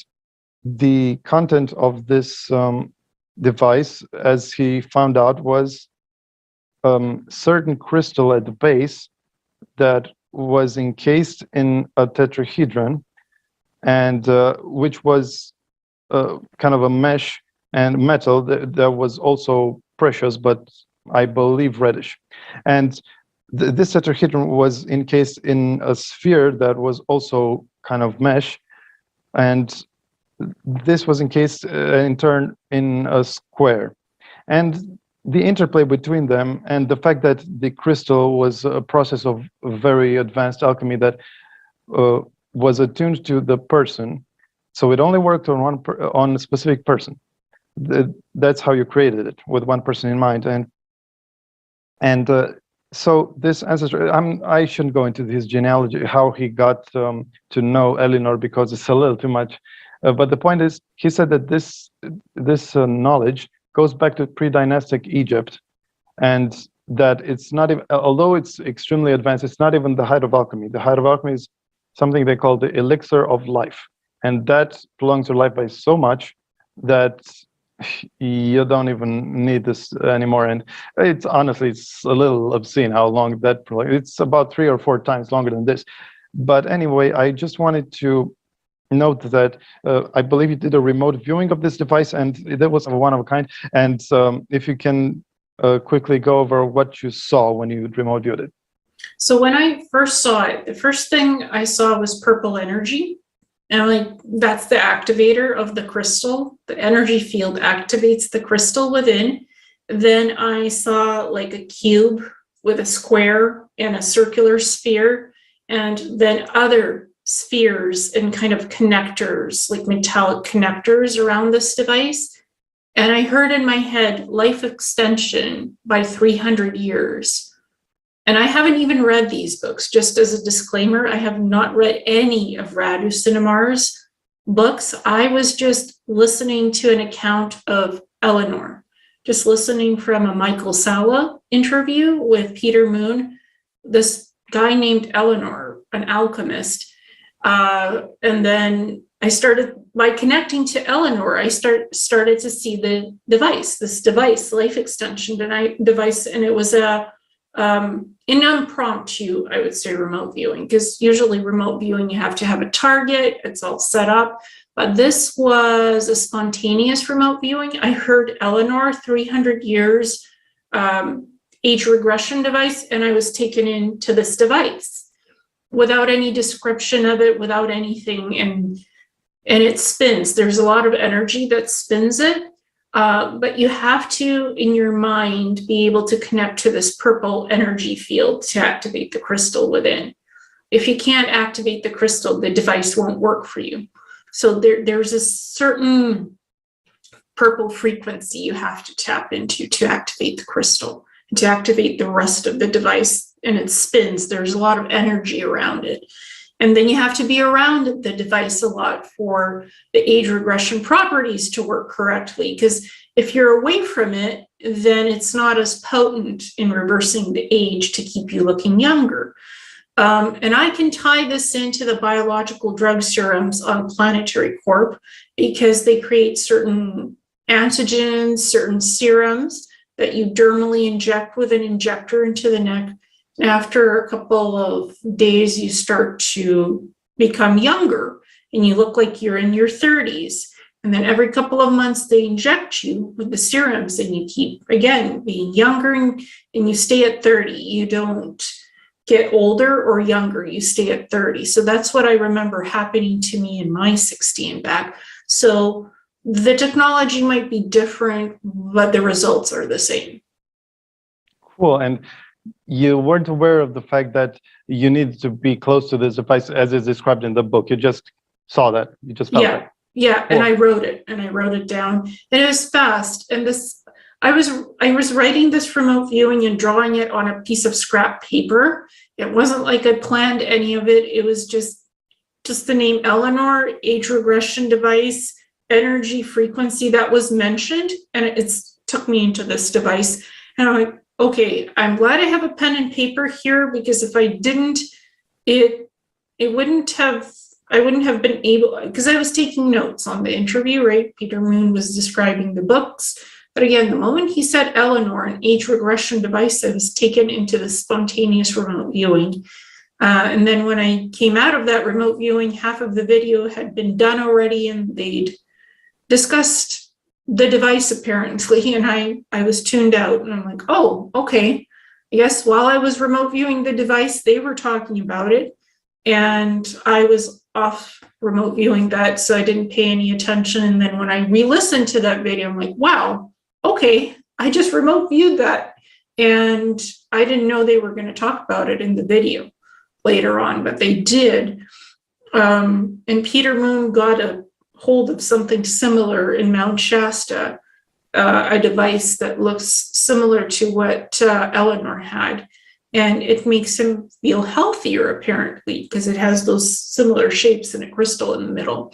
the content of this device, as he found out, was certain crystal at the base that was encased in a tetrahedron, and which was kind of a mesh and metal that was also precious, but I believe reddish. And this tetrahedron was encased in a sphere that was also kind of mesh, and this was encased in turn in a square. And the interplay between them and the fact that the crystal was a process of very advanced alchemy that was attuned to the person, so it only worked on on a specific person. That's how you created it, with one person in mind. And so this ancestor, I shouldn't go into his genealogy, how he got to know Eleanor, because it's a little too much. But the point is, he said that this knowledge goes back to pre-dynastic Egypt, and that it's not even, although it's extremely advanced, it's not even the height of alchemy. The height of alchemy is something they call the elixir of life, and that prolongs your life by so much that you don't even need this anymore. And it's honestly, it's a little obscene how long that prolongs. It's about 3 or 4 times longer than this. But anyway, I just wanted to note that I believe you did a remote viewing of this device, and that was one of a kind. And if you can quickly go over what you saw when you remote viewed it. So when I first saw it, the first thing I saw was purple energy. And I'm like, that's the activator of the crystal. The energy field activates the crystal within. Then I saw like a cube with a square and a circular sphere, and then other spheres and kind of connectors, like metallic connectors around this device. And I heard in my head, life extension by 300 years. And I haven't even read these books. Just as a disclaimer, I have not read any of Radu Cinemar's books. I was just listening to an account of Eleanor, just listening from a Michael Sala interview with Peter Moon, this guy named Eleanor, an alchemist. And then I started, by connecting to Eleanor, I started to see this device, life extension device, and it was an impromptu, I would say, remote viewing, because usually remote viewing, you have to have a target, it's all set up. But this was a spontaneous remote viewing. I heard Eleanor, 300 years, age regression device, and I was taken into this device without any description of it, without anything. And it spins. There's a lot of energy that spins it. But you have to, in your mind, be able to connect to this purple energy field to activate the crystal within. If you can't activate the crystal, the device won't work for you. So there's a certain purple frequency you have to tap into to activate the crystal, and to activate the rest of the device. And it spins. There's a lot of energy around it. And then you have to be around the device a lot for the age regression properties to work correctly. Because if you're away from it, then it's not as potent in reversing the age to keep you looking younger. And I can tie this into the biological drug serums on Planetary Corp, because they create certain antigens, certain serums that you dermally inject with an injector into the neck. After a couple of days, you start to become younger and you look like you're in your 30s. And then every couple of months, they inject you with the serums and you keep, again, being younger, and you stay at 30. You don't get older or younger, you stay at 30. So that's what I remember happening to me in my 60 and back. So the technology might be different, but the results are the same. Cool. And you weren't aware of the fact that you needed to be close to this device as is described in the book. You just saw that. You just felt that. Yeah. Cool. And I wrote it down, and it was fast. And I was writing this remote viewing and drawing it on a piece of scrap paper. It wasn't like I planned any of it. It was just the name Eleanor, age regression device, energy frequency that was mentioned. And it's took me into this device. And I'm like, okay, I'm glad I have a pen and paper here, because if I didn't, it wouldn't have, I wouldn't have been able, because I was taking notes on the interview, right? Peter Moon was describing the books. But again, the moment he said Eleanor, an age regression device, I was taken into the spontaneous remote viewing. And then when I came out of that remote viewing, half of the video had been done already, and they'd discussed the device apparently, and I was tuned out, and I'm like, oh, okay. I guess while I was remote viewing the device, they were talking about it, and I was off remote viewing that, so I didn't pay any attention. And then when I re-listened to that video, I'm like, wow, okay, I just remote viewed that, and I didn't know they were going to talk about it in the video later on, but they did. And Peter Moon got a hold of something similar in Mount Shasta, a device that looks similar to what Eleanor had. And it makes him feel healthier, apparently, because it has those similar shapes and a crystal in the middle.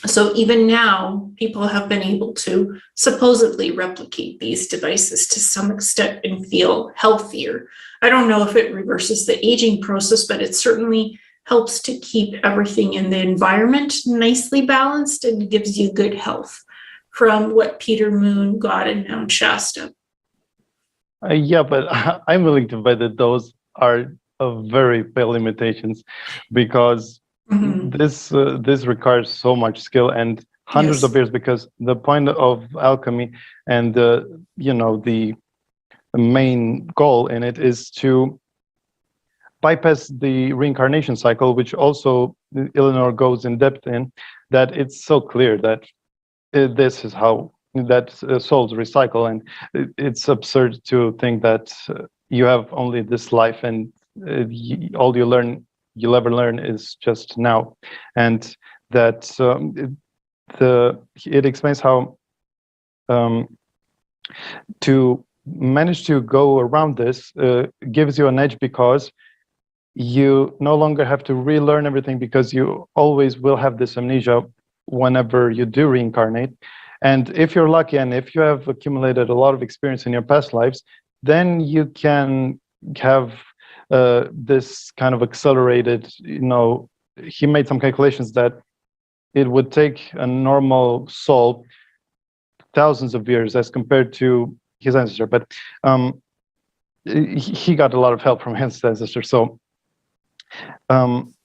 So even now, people have been able to supposedly replicate these devices to some extent and feel healthier. I don't know if it reverses the aging process, but it certainly helps to keep everything in the environment nicely balanced and gives you good health, from what Peter Moon got in Mount Shasta. Yeah, but I'm willing to bet that those are very pale limitations, because this requires so much skill and hundreds of years, because the point of alchemy and the main goal in it is to bypass the reincarnation cycle, which also Eleanor goes in depth in, that it's so clear that this is how that souls recycle, and it's absurd to think that you have only this life, and all you'll ever learn is just now. And that it explains how to manage to go around this gives you an edge, because you no longer have to relearn everything, because you always will have this amnesia whenever you do reincarnate. And if you're lucky, and if you have accumulated a lot of experience in your past lives, then you can have this kind of accelerated, he made some calculations that it would take a normal soul thousands of years as compared to his ancestor. But he got a lot of help from his ancestor. So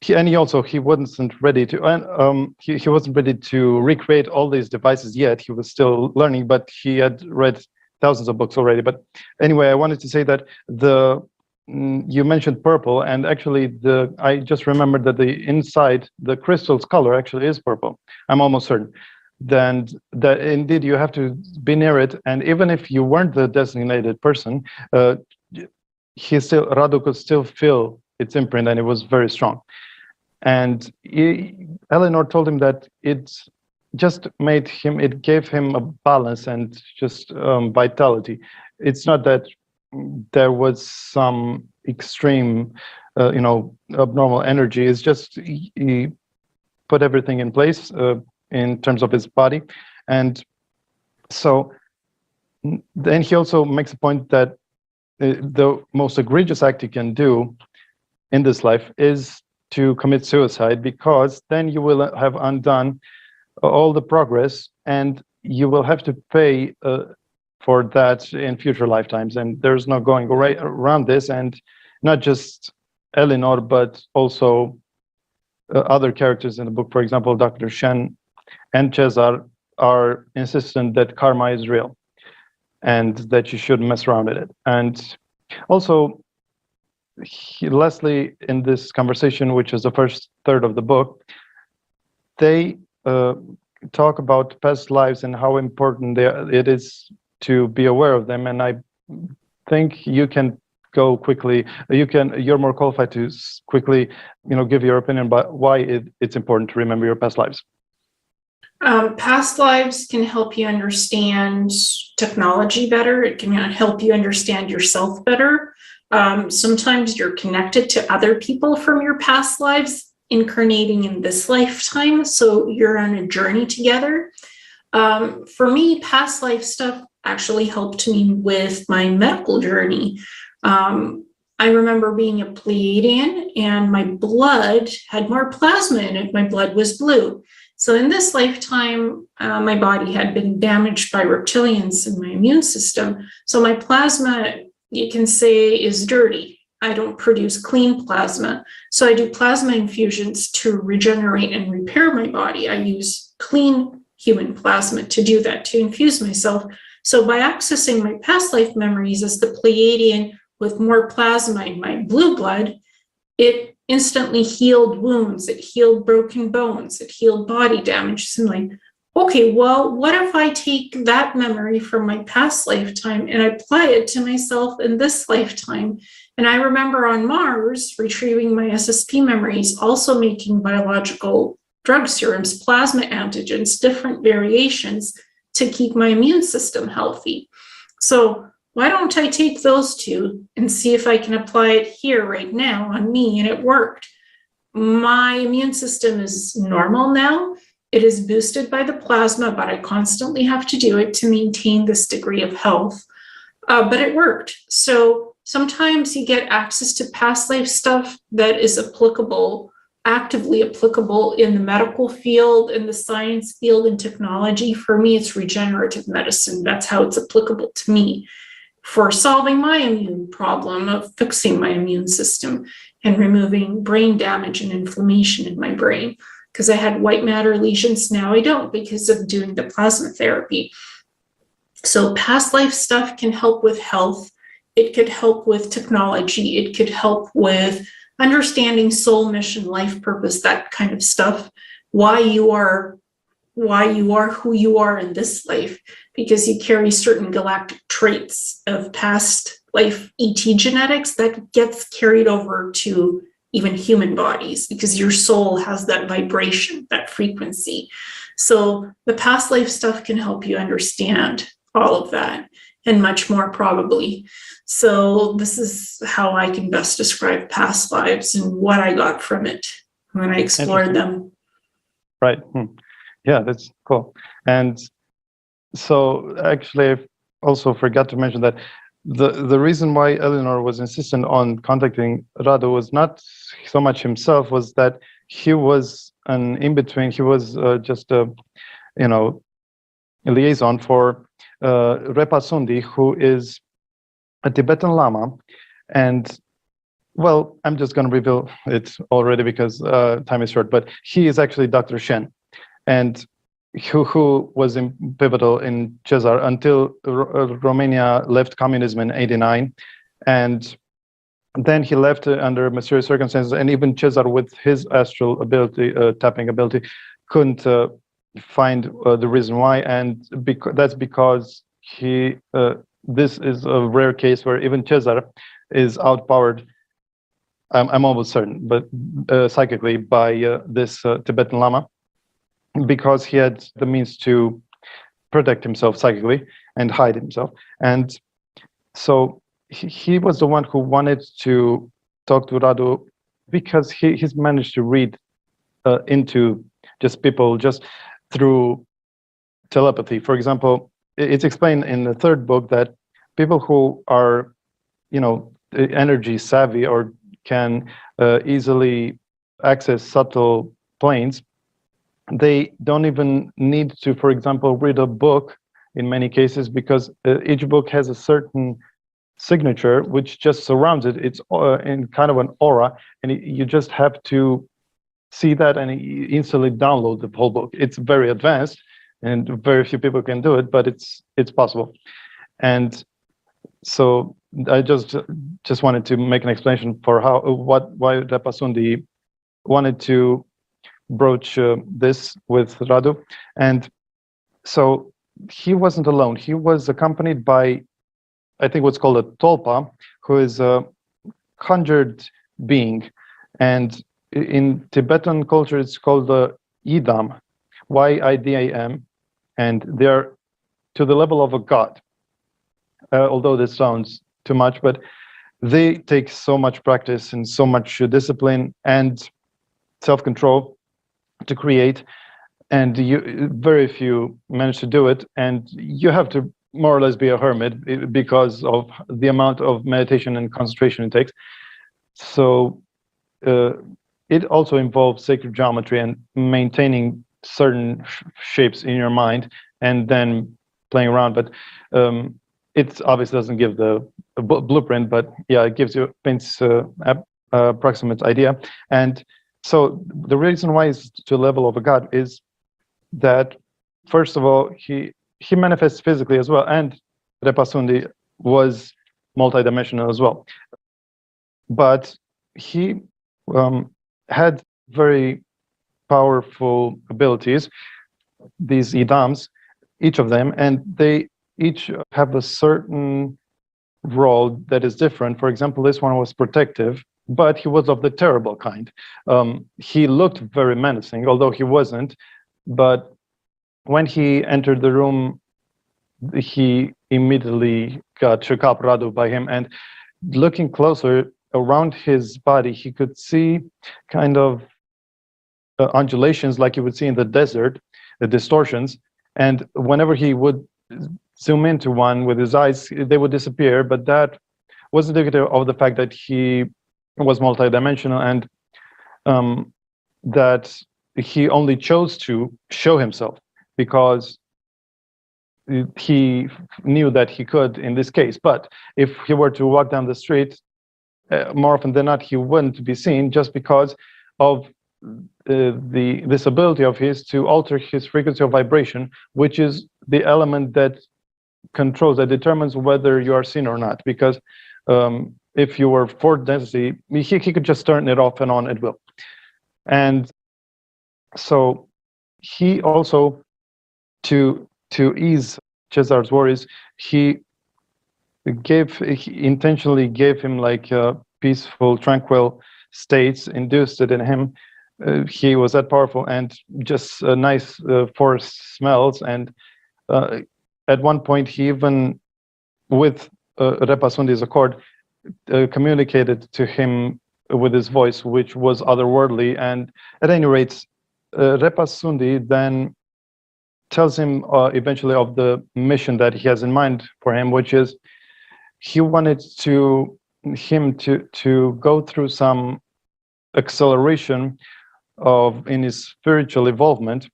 he wasn't ready to he wasn't ready to recreate all these devices yet. He was still learning, but he had read thousands of books already. But anyway, I wanted to say that you mentioned purple, and actually I just remembered that the inside, the crystal's color actually is purple. I'm almost certain. Then that indeed you have to be near it, and even if you weren't the designated person, Radu could still feel its imprint, and it was very strong. And Eleanor told him that it gave him a balance and just vitality. It's not that there was some extreme, abnormal energy. It's just he put everything in place in terms of his body. And so then he also makes a point that the most egregious act you can do in this life is to commit suicide, because then you will have undone all the progress, and you will have to pay for that in future lifetimes. And there's no going around this. And not just Eleanor, but also other characters in the book, for example, Dr. Shen and Cesar, are insistent that karma is real and that you shouldn't mess around with it. And also, Leslie, in this conversation, which is the first third of the book, they talk about past lives and how important it is to be aware of them. And I think you can go quickly. You're more qualified to quickly, give your opinion about why it's important to remember your past lives. Past lives can help you understand technology better. It can help you understand yourself better. Sometimes you're connected to other people from your past lives incarnating in this lifetime, so you're on a journey together. For me, past life stuff actually helped me with my medical journey. I remember being a Pleiadian and my blood had more plasma in it. My blood was blue. So in this lifetime, my body had been damaged by reptilians in my immune system. So my plasma, you can say, is dirty. I don't produce clean plasma. So I do plasma infusions to regenerate and repair my body. I use clean human plasma to do that, to infuse myself. So by accessing my past life memories as the Pleiadian with more plasma in my blue blood, it instantly healed wounds, it healed broken bones, it healed body damage. So I'm like, okay, well, what if I take that memory from my past lifetime and I apply it to myself in this lifetime? And I remember on Mars, retrieving my SSP memories, also making biological drug serums, plasma antigens, different variations to keep my immune system healthy. So why don't I take those two and see if I can apply it here right now on me? And it worked. My immune system is normal now. It is boosted by the plasma, but I constantly have to do it to maintain this degree of health. But it worked. So sometimes you get access to past life stuff that is applicable, actively applicable in the medical field, in the science field, in technology. For me, it's regenerative medicine. That's how it's applicable to me for solving my immune problem of fixing my immune system and removing brain damage and inflammation in my brain. Because I had white matter lesions, now I don't because of doing the plasma therapy. So past life stuff can help with health. It could help with technology. It could help with understanding soul mission, life purpose, that kind of stuff. Why you are who you are in this life, because you carry certain galactic traits of past life ET genetics that gets carried over to even human bodies, because your soul has that vibration, that frequency. So the past life stuff can help you understand all of that and much more probably. So this is how I can best describe past lives and what I got from it when I explored them. Right. Yeah, that's cool. And so actually, I also forgot to mention that the reason why Eleanor was insistent on contacting Radu was not so much himself, was that he was an in-between. He was just a liaison for Repa Sundi, who is a Tibetan Lama. And well, I'm just going to reveal it already because time is short, but he is actually Dr. Shen, and who was pivotal in Cesar until Romania left communism in '89, and then he left under mysterious circumstances. And even Cesar, with his astral ability, tapping ability, couldn't find the reason why, and that's because he. This is a rare case where even Cesar is outpowered. I'm almost certain, but psychically by this Tibetan Lama, because he had the means to protect himself psychically and hide himself. And so he was the one who wanted to talk to Radu, because he's managed to read into just people just through telepathy. For example, it's explained in the third book that people who are, energy savvy or can easily access subtle planes, they don't even need to, for example, read a book in many cases, because each book has a certain signature which just surrounds it. It's in kind of an aura, and you just have to see that and instantly download the whole book. It's very advanced, and very few people can do it, but it's possible. And so I just wanted to make an explanation for why Repasundi wanted to broach this with Radu. And so he wasn't alone. He was accompanied by, I think, what's called a Tolpa, who is a conjured being. And in Tibetan culture, it's called the Yidam, Yidam, and they're to the level of a god. Although this sounds too much, but they take so much practice and so much discipline and self-control to create, and very few manage to do it. And you have to more or less be a hermit because of the amount of meditation and concentration it takes. So it also involves sacred geometry and maintaining certain shapes in your mind and then playing around. But it obviously doesn't give the blueprint, but yeah, it paints approximate idea. And so the reason why it's to the level of a god is that, first of all, he manifests physically as well, and Repasundi was multidimensional as well. But he had very powerful abilities, these idams, each of them, and they each have a certain role that is different. For example, this one was protective, but he was of the terrible kind. He looked very menacing, although he wasn't. But when he entered the room, he immediately shook up Radu by him. And looking closer around his body, he could see kind of undulations like you would see in the desert, the distortions. And whenever he would zoom into one with his eyes, they would disappear. But that was indicative of the fact that he was multidimensional, and that he only chose to show himself because he knew that he could in this case. But if he were to walk down the street, more often than not, he wouldn't be seen, just because of this ability of his to alter his frequency of vibration, which is the element that determines whether you are seen or not. Because if you were fourth density, he could just turn it off and on at will. And so he also, to ease Cesar's worries, he intentionally gave him like peaceful, tranquil states, induced it in him. He was that powerful, and just nice forest smells. And at one point, he even, with Repasundi's accord, communicated to him with his voice, which was otherworldly. And at any rate, Repasundi then tells him eventually of the mission that he has in mind for him, which is he wanted him to go through some acceleration in his spiritual involvement,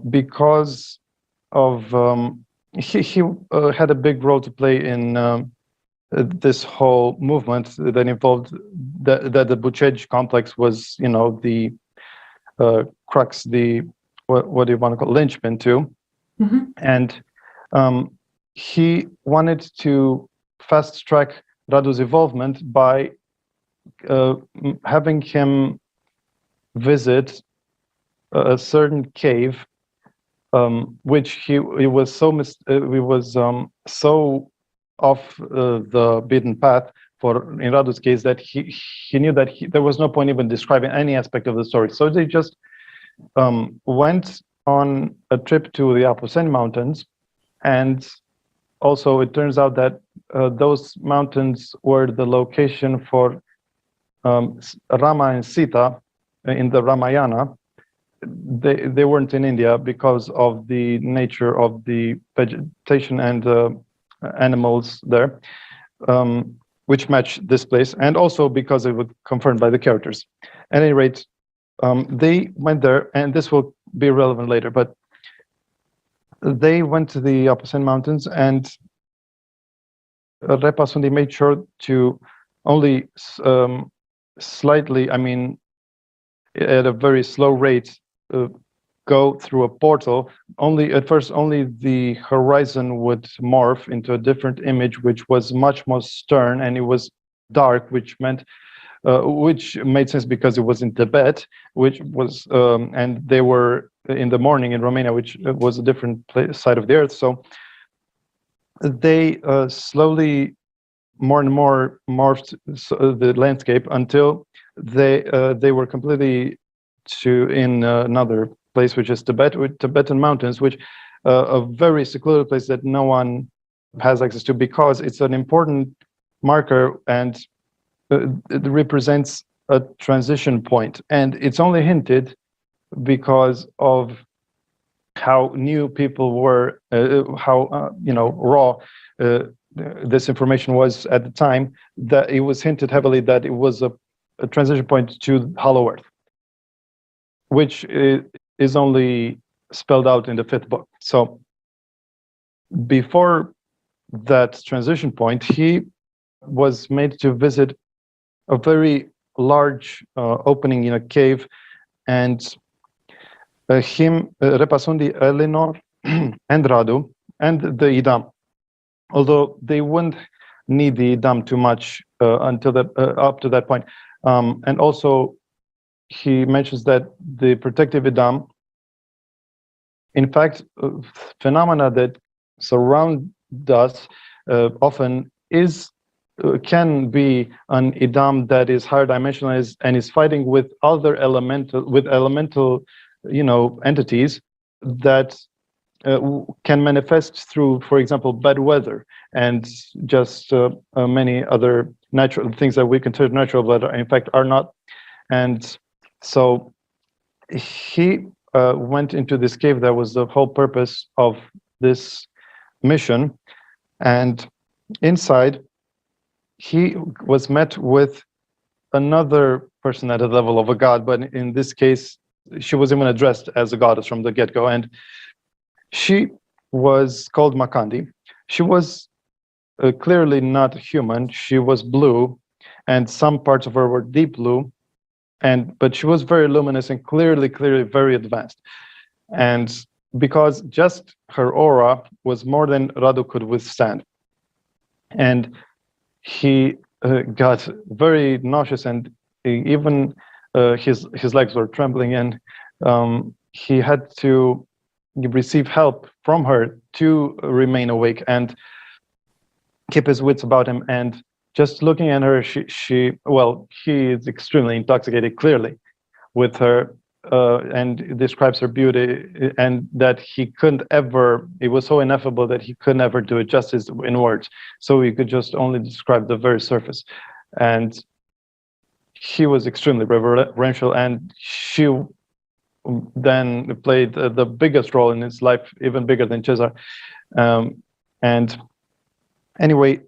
because of he had a big role to play in this whole movement that involved that the Bucegi complex was, the crux, the what do you want to call linchpin to. Mm-hmm. And he wanted to fast track Radu's involvement by having him visit a certain cave, which he was so off the beaten path in Radu's case that he knew that there was no point even describing any aspect of the story. So they just went on a trip to the Apusen Mountains, and also it turns out that those mountains were the location for Rama and Sita in the Ramayana. They weren't in India because of the nature of the vegetation and animals there, which match this place, and also because it was confirmed by the characters. At any rate, they went there, and this will be relevant later, but they went to the Apusen Mountains, and Repasundi made sure to only slightly, at a very slow rate, go through a portal. At first, only the horizon would morph into a different image, which was much more stern, and it was dark, which made sense because it was in Tibet, which was, and they were in the morning in Romania, which was a different side of the earth. So they slowly, more and more morphed the landscape until they were completely in another place, which is Tibet, with Tibetan mountains, which a very secluded place that no one has access to, because it's an important marker, and it represents a transition point. And it's only hinted because of how new people were, how raw this information was at the time, that it was hinted heavily that it was a transition point to Hollow Earth, which is only spelled out in the fifth book. So before that transition point, he was made to visit a very large opening in a cave, and Repasundi, Eleanor, and Radu, and the Idam, although they wouldn't need the Idam too much until that up to that point. And also, he mentions that the protective Idam, in fact, phenomena that surround us often can be an Idam that is higher dimensional and is fighting with other elemental entities that can manifest through, for example, bad weather and just many other natural things that we consider natural, but in fact are not. And so he went into this cave. That was the whole purpose of this mission. And inside, he was met with another person at the level of a god, but in this case, she was even addressed as a goddess from the get-go. And she was called Makandi. She was clearly not human. She was blue, and some parts of her were deep blue, but she was very luminous and clearly very advanced. And because just her aura was more than Radu could withstand. And he got very nauseous, and even his legs were trembling, and he had to receive help from her to remain awake and keep his wits about him. And just looking at her, he is extremely intoxicated, clearly, with her, and describes her beauty, and that he couldn't ever, it was so ineffable that he could never do it justice in words. So he could just only describe the very surface. And he was extremely reverential, and she then played the biggest role in his life, even bigger than Cesar. And anyway,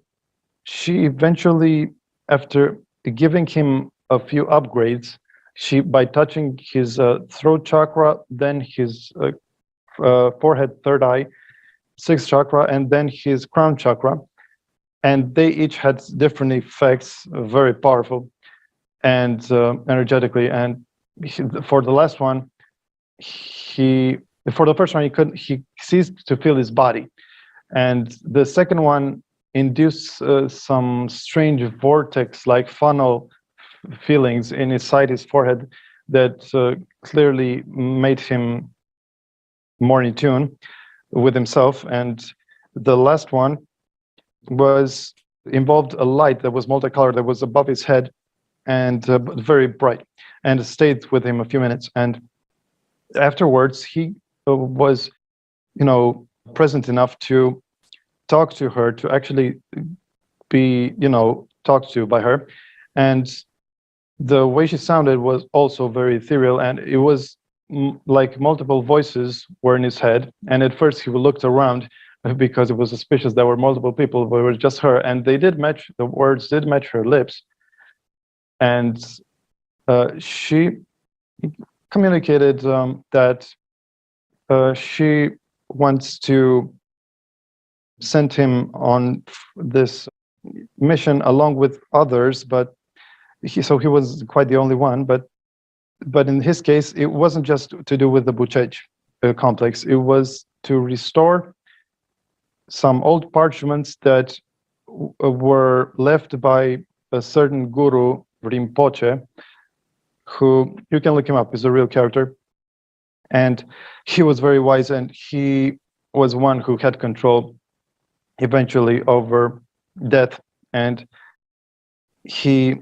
she eventually, after giving him a few upgrades, by touching his throat chakra, then his forehead, third eye, sixth chakra, and then his crown chakra, and they each had different effects, very powerful and energetically. And for the last one, for the first one, he ceased to feel his body, and the second one induced some strange vortex-like funnel feelings inside his forehead that clearly made him more in tune with himself. And the last one involved a light that was multicolored, that was above his head and very bright, and stayed with him a few minutes. And afterwards, he was, present enough to talk to her, to actually be, talked to by her. And the way she sounded was also very ethereal, and it was like multiple voices were in his head. And at first he looked around because it was suspicious there were multiple people, but it was just her. And they did match, the words did match her lips. And she communicated that she wants to send him on this mission along with others, but he was quite the only one. But in his case, it wasn't just to do with the Buceci complex. It was to restore some old parchments that were left by a certain guru, Rinpoche, who, you can look him up, is a real character. And he was very wise, and he was one who had control eventually over death. And he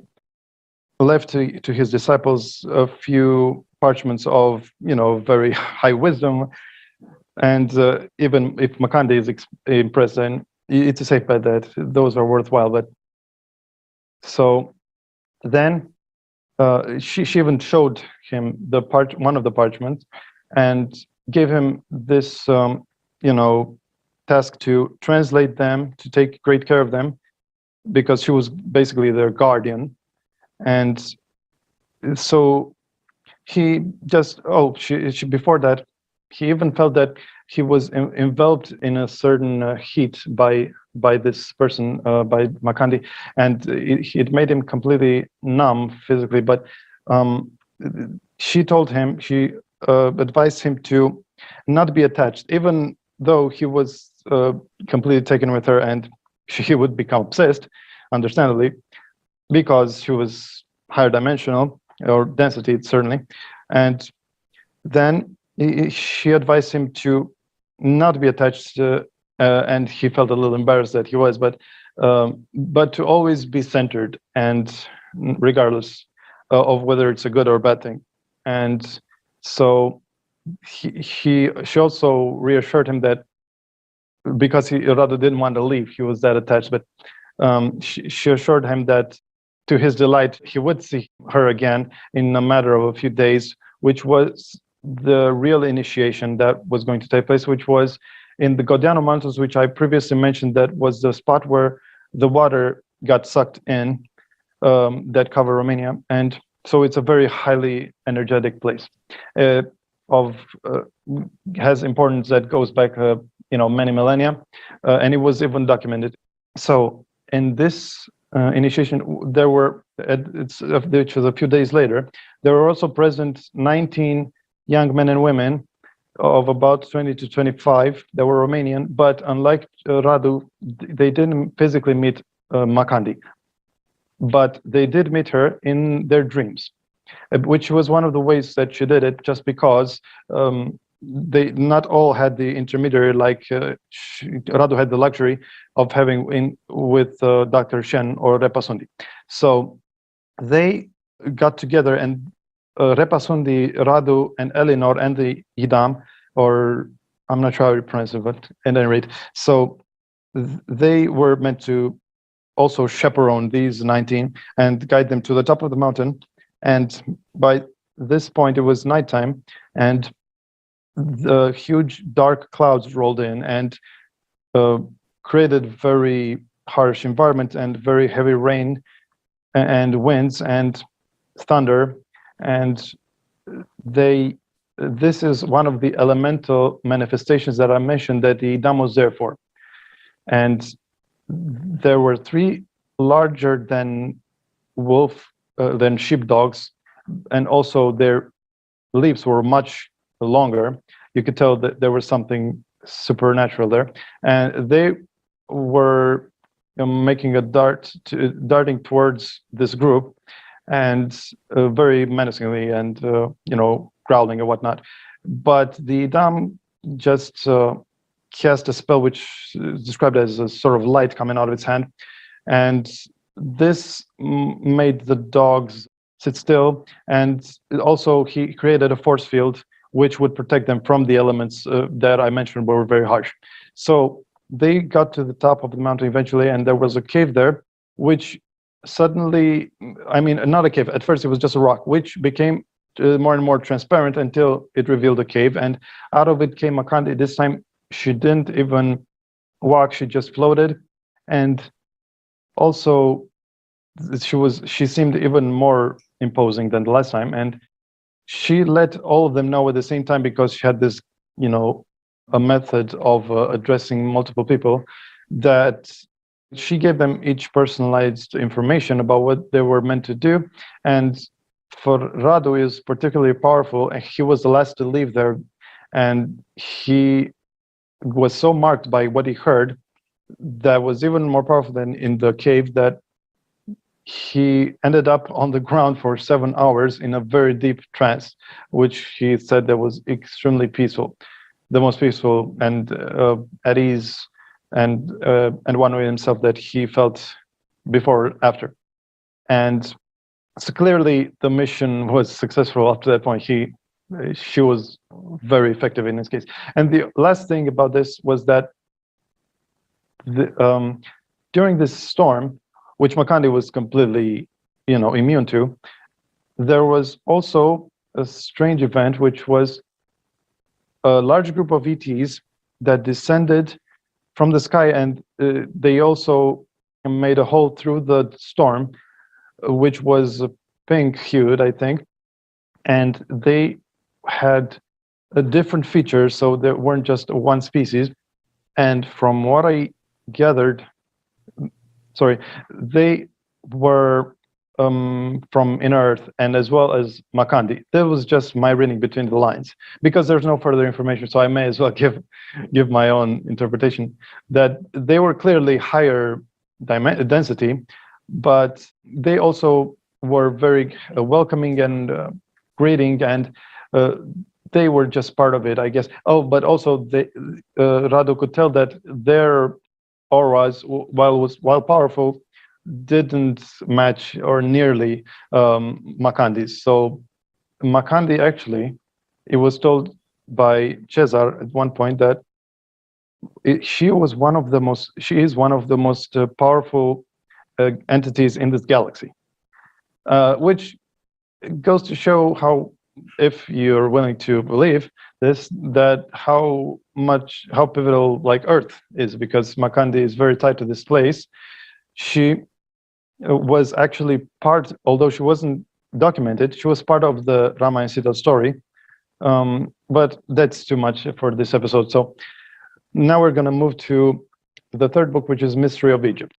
left to his disciples a few parchments of, very high wisdom. And even if Makande is impressed, then it's a safe bet that those are worthwhile. But so then she even showed him one of the parchments, and gave him this, task to translate them, to take great care of them, because she was basically their guardian. And so he just, she before that, he even felt that he was enveloped in a certain heat by this person, by Makandi, and it made him completely numb physically. But she told him, she advised him to not be attached, even though he was completely taken with her, and he would become obsessed, understandably, because she was higher dimensional, or density certainly. And then she advised him to not be attached, and he felt a little embarrassed that he was, but to always be centered, and regardless of whether it's a good or bad thing. And so she also reassured him that, because he rather didn't want to leave, he was that attached, but she assured him that, to his delight, he would see her again in a matter of a few days, which was the real initiation that was going to take place, which was in the Godiano Mountains, which I previously mentioned, that was the spot where the water got sucked in, that cover Romania. And so it's a very highly energetic place, has importance that goes back many millennia, and it was even documented. So in this initiation, there were, which was a few days later, there were also present 19 young men and women of about 20 to 25 that were Romanian, but unlike Radu, they didn't physically meet Makandi, but they did meet her in their dreams, which was one of the ways that she did it, just because they not all had the intermediary, like Radu had the luxury of having with Dr. Shen or Repasundi. So they got together, and Repasundi, Radu, and Eleanor, and the Idam, or I'm not sure how you pronounce it, but at any rate, so they were meant to also chaperone these 19 and guide them to the top of the mountain. And by this point, it was nighttime, and the huge dark clouds rolled in and created very harsh environment, and very heavy rain and winds and thunder. And this is one of the elemental manifestations that I mentioned that the Idam was there for. And there were 3 larger than than sheepdogs, and also their leaves were much longer. You could tell that there was something supernatural there, and they were making darting towards this group, and very menacingly, and growling and whatnot. But the Idam just cast a spell which is described as a sort of light coming out of its hand, and this made the dogs sit still, and also he created a force field which would protect them from the elements that I mentioned were very harsh. So they got to the top of the mountain eventually, and there was a cave there, which suddenly, not a cave, at first it was just a rock, which became more and more transparent until it revealed a cave, and out of it came Makandi. This time she didn't even walk, she just floated, and also she seemed even more imposing than the last time, and she let all of them know at the same time, because she had this a method of addressing multiple people, that she gave them each personalized information about what they were meant to do. And for Radu, is particularly powerful, and he was the last to leave there, and he was so marked by what he heard that was even more powerful than in the cave, that he ended up on the ground for 7 hours in a very deep trance, which he said that was extremely peaceful, the most peaceful and at ease, and one way himself that he felt before or after. And so clearly the mission was successful up to that point. She was very effective in this case. And the last thing about this was that during this storm, which Makandi was completely, immune to, there was also a strange event, which was a large group of ETs that descended from the sky, and they also made a hole through the storm, which was pink hued, I think, and they had a different features, so there weren't just one species. And from what I gathered, they were from inner Earth and as well as Makandi. That was just my reading between the lines, because there's no further information, so I may as well give my own interpretation, that they were clearly higher density, but they also were very welcoming and greeting, and they were just part of it, I guess. Oh, but also Radu could tell that their auras, while powerful, didn't match or nearly Makandi's. So Makandi, actually, it was told by Cesar at one point that she is one of the most powerful entities in this galaxy, which goes to show how, if you're willing to believe this, that how pivotal like Earth is, because Makandi is very tied to this place. She was actually part, although she wasn't documented, she was part of the Rama and Sita story, but that's too much for this episode. So now we're going to move to the third book, which is Mystery of Egypt.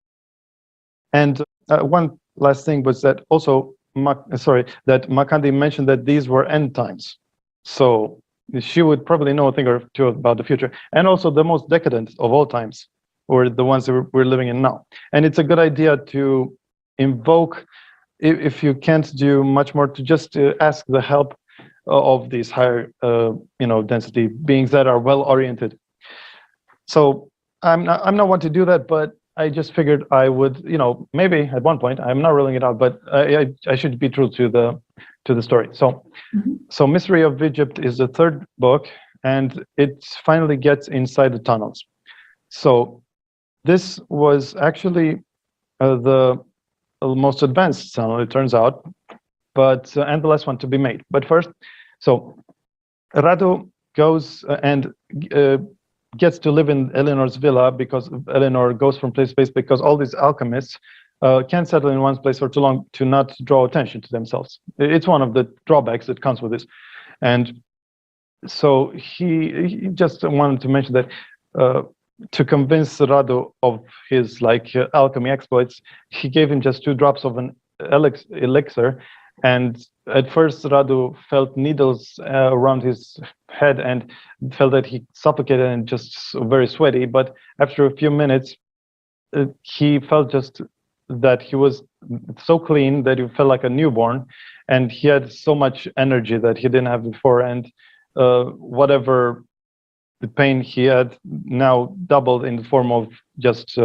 And one last thing was that also that Makandi mentioned that these were end times, so she would probably know a thing or two about the future, and also the most decadent of all times, or the ones that we're living in now. And it's a good idea to invoke, if you can't do much more, to just ask the help of these higher density beings that are well oriented. So I'm not one to do that, but I just figured I would, maybe at one point. I'm not ruling it out, but I should be true to the story. So, So Mystery of Egypt is the third book, and it finally gets inside the tunnels. So this was actually the most advanced tunnel, it turns out, but and the last one to be made. But first, so Radu goes and gets to live in Eleanor's villa, because Eleanor goes from place to place because all these alchemists can't settle in one place for too long to not draw attention to themselves. It's one of the drawbacks that comes with this. And so he just wanted to mention that to convince Radu of his alchemy exploits, he gave him just 2 drops of an elixir. And at first, Radu felt needles around his head and felt that he suffocated and just very sweaty. But after a few minutes, he felt just that he was so clean that he felt like a newborn, and he had so much energy that he didn't have before. And whatever the pain he had now doubled in the form of just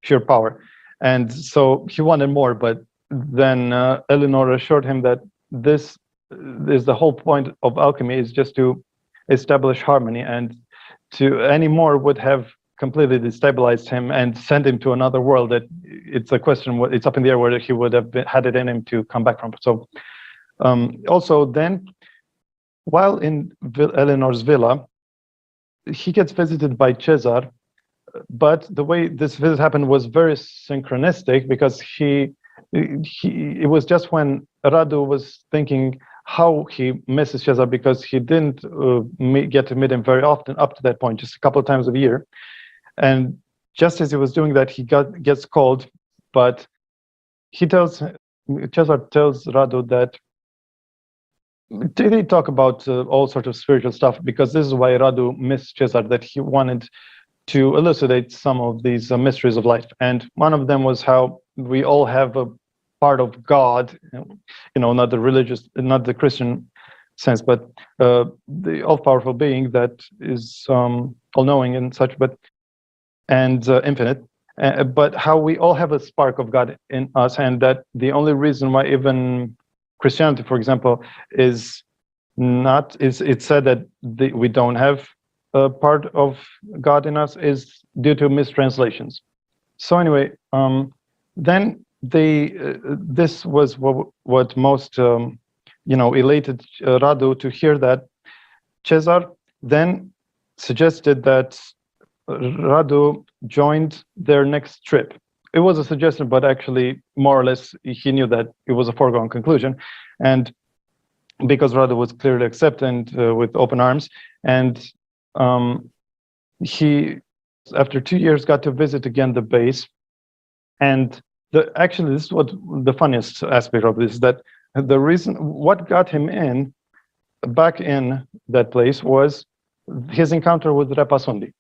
sheer power. And so he wanted more, but then Eleanor assured him that this is the whole point of alchemy, is just to establish harmony, and to any more would have completely destabilized him and sent him to another world that it's a question, it's up in the air whether he would have had it in him to come back from. So also then, while in Eleanor's villa, he gets visited by Cesar, but the way this visit happened was very synchronistic, because it was just when Radu was thinking how he misses Cesar, because he didn't get to meet him very often up to that point, just a couple of times a year. And just as he was doing that, he gets called, but Cesar tells Radu that they talk about all sorts of spiritual stuff, because this is why Radu missed Cesar, that he wanted to elucidate some of these mysteries of life. And one of them was how we all have a part of God, not the religious, not the Christian sense, but the all-powerful being that is all-knowing and such, and infinite. But how we all have a spark of God in us, and that the only reason why even Christianity, for example, it's said that we don't have a part of God in us, is due to mistranslations. So anyway, then this was what most elated Radu to hear that Cesar then suggested that Radu joined their next trip. It was a suggestion, but actually, more or less, he knew that it was a foregone conclusion. And because Radu was clearly acceptant with open arms, and he, after 2 years, got to visit again the base. And actually, this is what the funniest aspect of this, that the reason, what got him back in that place was his encounter with Repasundi.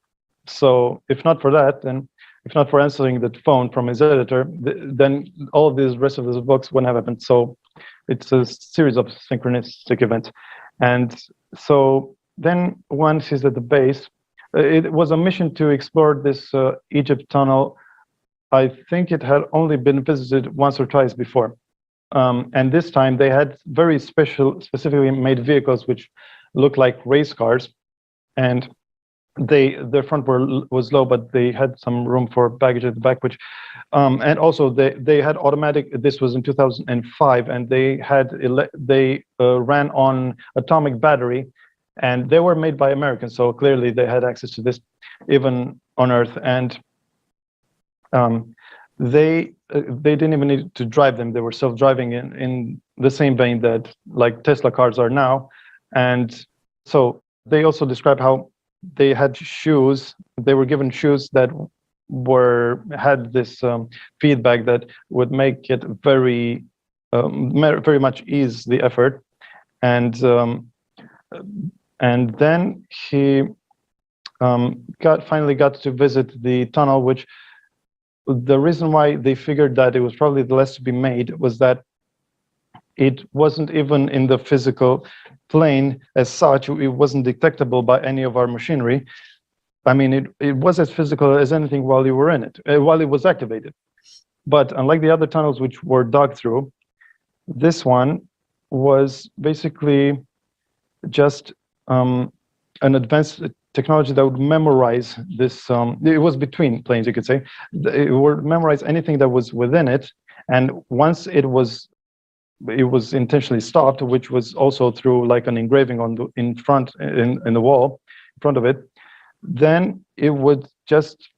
So if not for that, then if not for answering the phone from his editor, then all of these rest of his books wouldn't have happened. So it's a series of synchronistic events. And so then once he's at the base, it was a mission to explore this Egypt tunnel. I think it had only been visited once or twice before. And this time they had very specifically made vehicles which looked like race cars. And their front was low, but they had some room for baggage at the back, which and also they had automatic. This was in 2005, and they ran on atomic battery, and they were made by Americans, so clearly they had access to this even on Earth. And they didn't even need to drive them. They were self-driving in the same vein that like Tesla cars are now. And so they also describe how they had shoes. They were given shoes that had this feedback that would make it very much ease the effort. And then he finally got to visit the tunnel, which the reason why they figured that it was probably the last to be made was that it wasn't even in the physical plane as such. It wasn't detectable by any of our machinery. I mean, it was as physical as anything while you were in it, while it was activated. But unlike the other tunnels which were dug through, this one was basically just an advanced technology that would memorize this. It was between planes, you could say. It would memorize anything that was within it. And once it was intentionally stopped, which was also through like an engraving in the wall in front of it, then it would just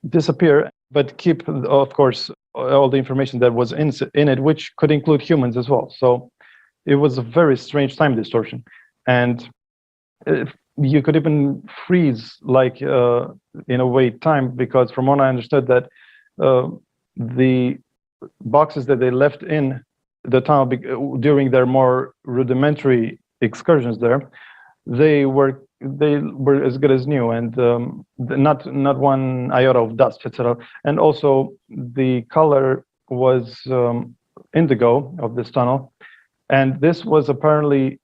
disappear, but keep, of course, all the information that was in it, which could include humans as well. So it was a very strange time distortion. And you could even freeze, like in a way, time, because from what I understood that the boxes that they left in the tunnel during their more rudimentary excursions there, they were as good as new, and not one iota of dust, etc. And also the color was indigo of this tunnel, and this was apparently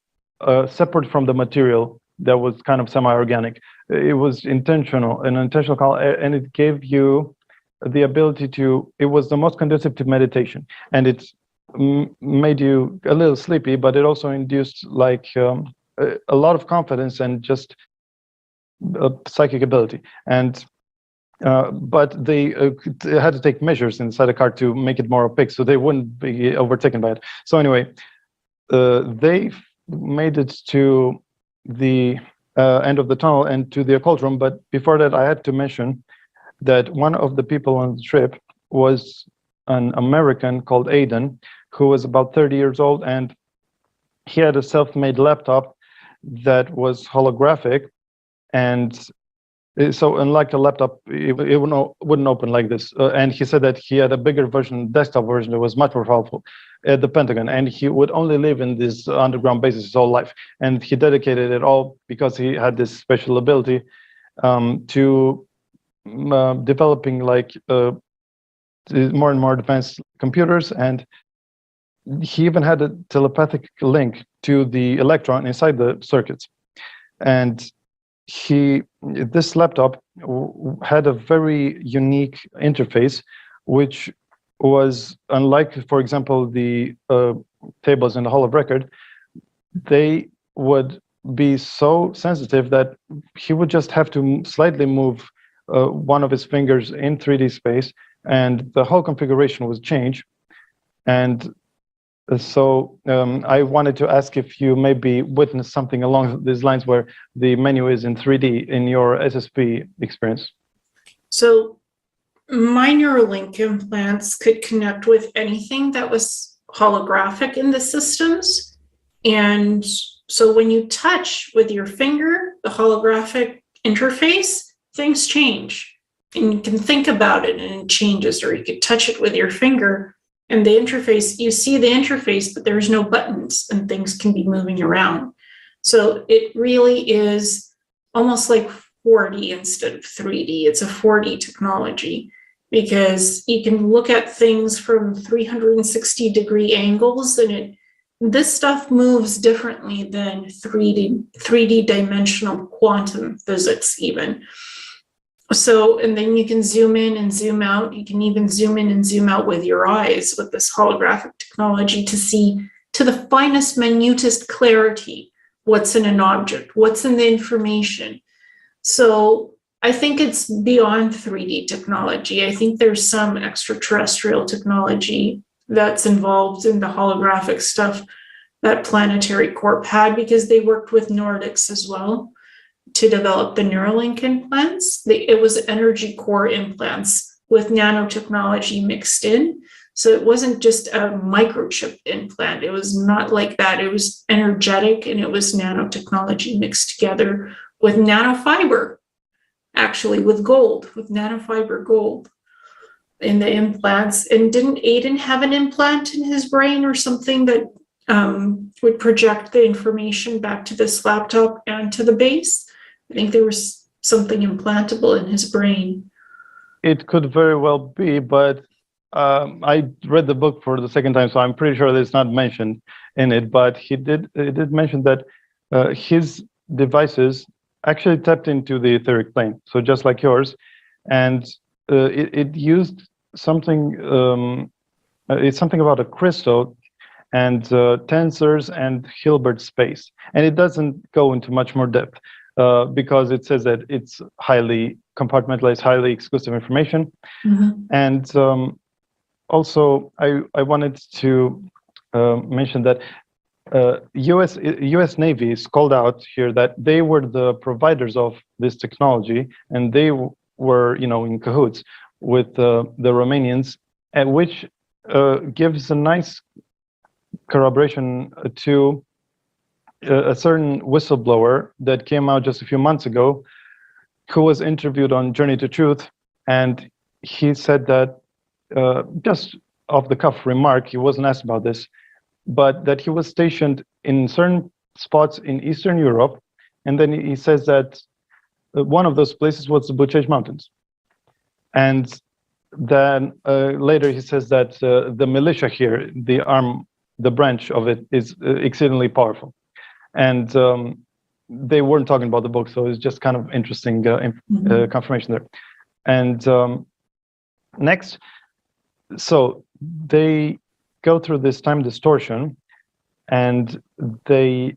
separate from the material that was kind of semi-organic. It was an intentional color, and it gave you the ability to. It was the most conducive to meditation, and it made you a little sleepy, but it also induced like a lot of confidence and just psychic ability. And but they had to take measures inside the car to make it more opaque, so they wouldn't be overtaken by it. So anyway, they made it to the end of the tunnel and to the occult room. But before that, I had to mention that one of the people on the trip was an American called Aiden, who was about 30 years old, and he had a self-made laptop that was holographic. And so unlike a laptop, it wouldn't open like this. And he said that he had a bigger version, desktop version, that was much more powerful at the Pentagon. And he would only live in this underground bases his whole life. And he dedicated it all because he had this special ability to developing like more and more advanced computers. And he even had a telepathic link to the electron inside the circuits. And this laptop had a very unique interface, which was unlike, for example, the tables in the Hall of Record. They would be so sensitive that he would just have to slightly move one of his fingers in 3D space, and the whole configuration would change. And I wanted to ask if you maybe witnessed something along these lines where the menu is in 3D in your SSP experience. So my Neuralink implants could connect with anything that was holographic in the systems. And so when you touch with your finger, the holographic interface, things change. And you can think about it and it changes, or you could touch it with your finger and the interface, you see the interface, but there's no buttons and things can be moving around. So it really is almost like 4D instead of 3D. It's a 4D technology because you can look at things from 360-degree angles, and this stuff moves differently than 3D dimensional quantum physics even. So, and then you can zoom in and zoom out. You can even zoom in and zoom out with your eyes with this holographic technology to see to the finest, minutest clarity what's in an object, what's in the information. So I think it's beyond 3D technology. I think there's some extraterrestrial technology that's involved in the holographic stuff that Planetary Corp had, because they worked with Nordics as well to develop the Neuralink implants. It was energy core implants with nanotechnology mixed in. So it wasn't just a microchip implant. It was not like that. It was energetic, and it was nanotechnology mixed together with nanofiber, actually with gold, with nanofiber gold in the implants. And didn't Aiden have an implant in his brain or something that would project the information back to this laptop and to the base? I think there was something implantable in his brain. It could very well be, but I read the book for the second time, so I'm pretty sure that it's not mentioned in it. But it did mention that his devices actually tapped into the etheric plane, so just like yours, and it used something. It's something about a crystal and tensors and Hilbert space, and it doesn't go into much more depth. Because it says that it's highly compartmentalized, highly exclusive information. Mm-hmm. And also, I wanted to mention that U.S. Navy is called out here that they were the providers of this technology, and they were, in cahoots with the Romanians, and which gives a nice corroboration to a certain whistleblower that came out just a few months ago, who was interviewed on Journey to Truth, and he said that, just off the cuff remark, he wasn't asked about this, but that he was stationed in certain spots in Eastern Europe, and then he says that one of those places was the Bucegi Mountains. And then later he says that the militia here, the branch of it, is exceedingly powerful. And they weren't talking about the book, so it's just kind of interesting confirmation there. And next, so they go through this time distortion, and they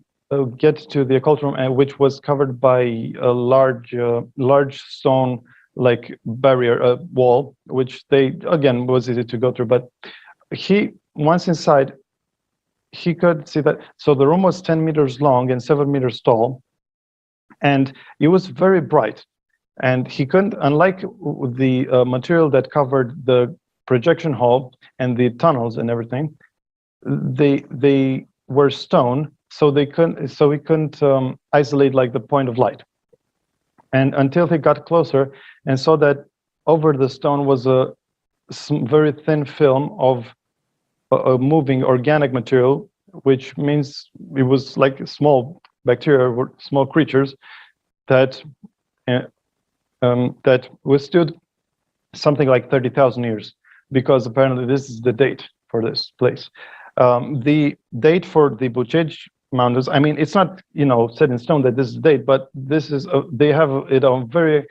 get to the occult room, which was covered by a large stone like barrier wall, which again was easy to go through. But once inside, he could see that. So the room was 10 meters long and 7 meters tall, and it was very bright. And he couldn't, unlike the material that covered the projection hall and the tunnels and everything, they were stone, so he couldn't isolate like the point of light. And until he got closer and saw that over the stone was a very thin film of a moving organic material, which means it was like small bacteria or small creatures that withstood something like 30,000 years, because apparently this is the date for this place. The date for the Bucegi Mountains, I mean, it's not set in stone that this is the date, but this is they have it on very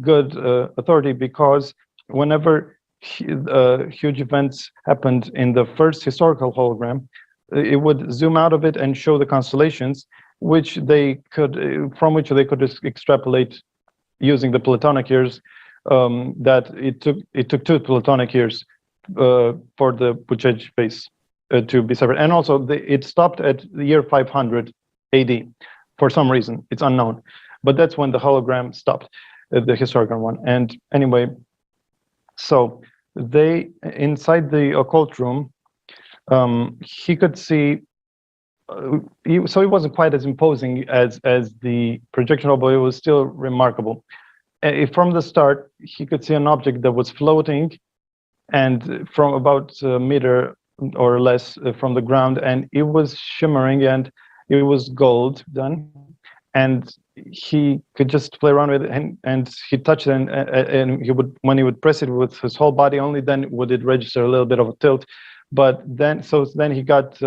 good authority, because whenever huge events happened in the first historical hologram, it would zoom out of it and show the constellations, from which they could extrapolate using the Platonic years, that it took 2 Platonic years for the Bucegi phase. to be separate. And also, it stopped at the year 500 AD for some reason. It's unknown. But that's when the hologram stopped, the historical one. And anyway, so they, inside the occult room, he could see, so it wasn't quite as imposing as the projection, but it was still remarkable. From the start, he could see an object that was floating, and from about a meter or less from the ground, and it was shimmering, and it was gold done, and he could just play around with it, and he touched it, and he would, when he would press it with his whole body, only then would it register a little bit of a tilt. But then he got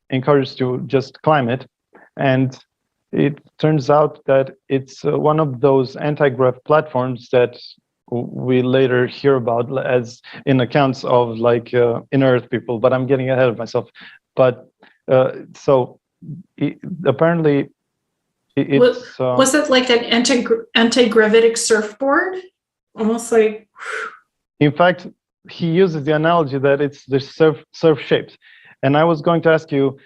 encouraged to just climb it, and it turns out that it's one of those anti-grav platforms that we later hear about as in accounts of like inner Earth people. But I'm getting ahead of myself. But apparently, was it like an anti-gravitic surfboard, almost like? In fact, he uses the analogy that it's the surf shaped, and I was going to ask you.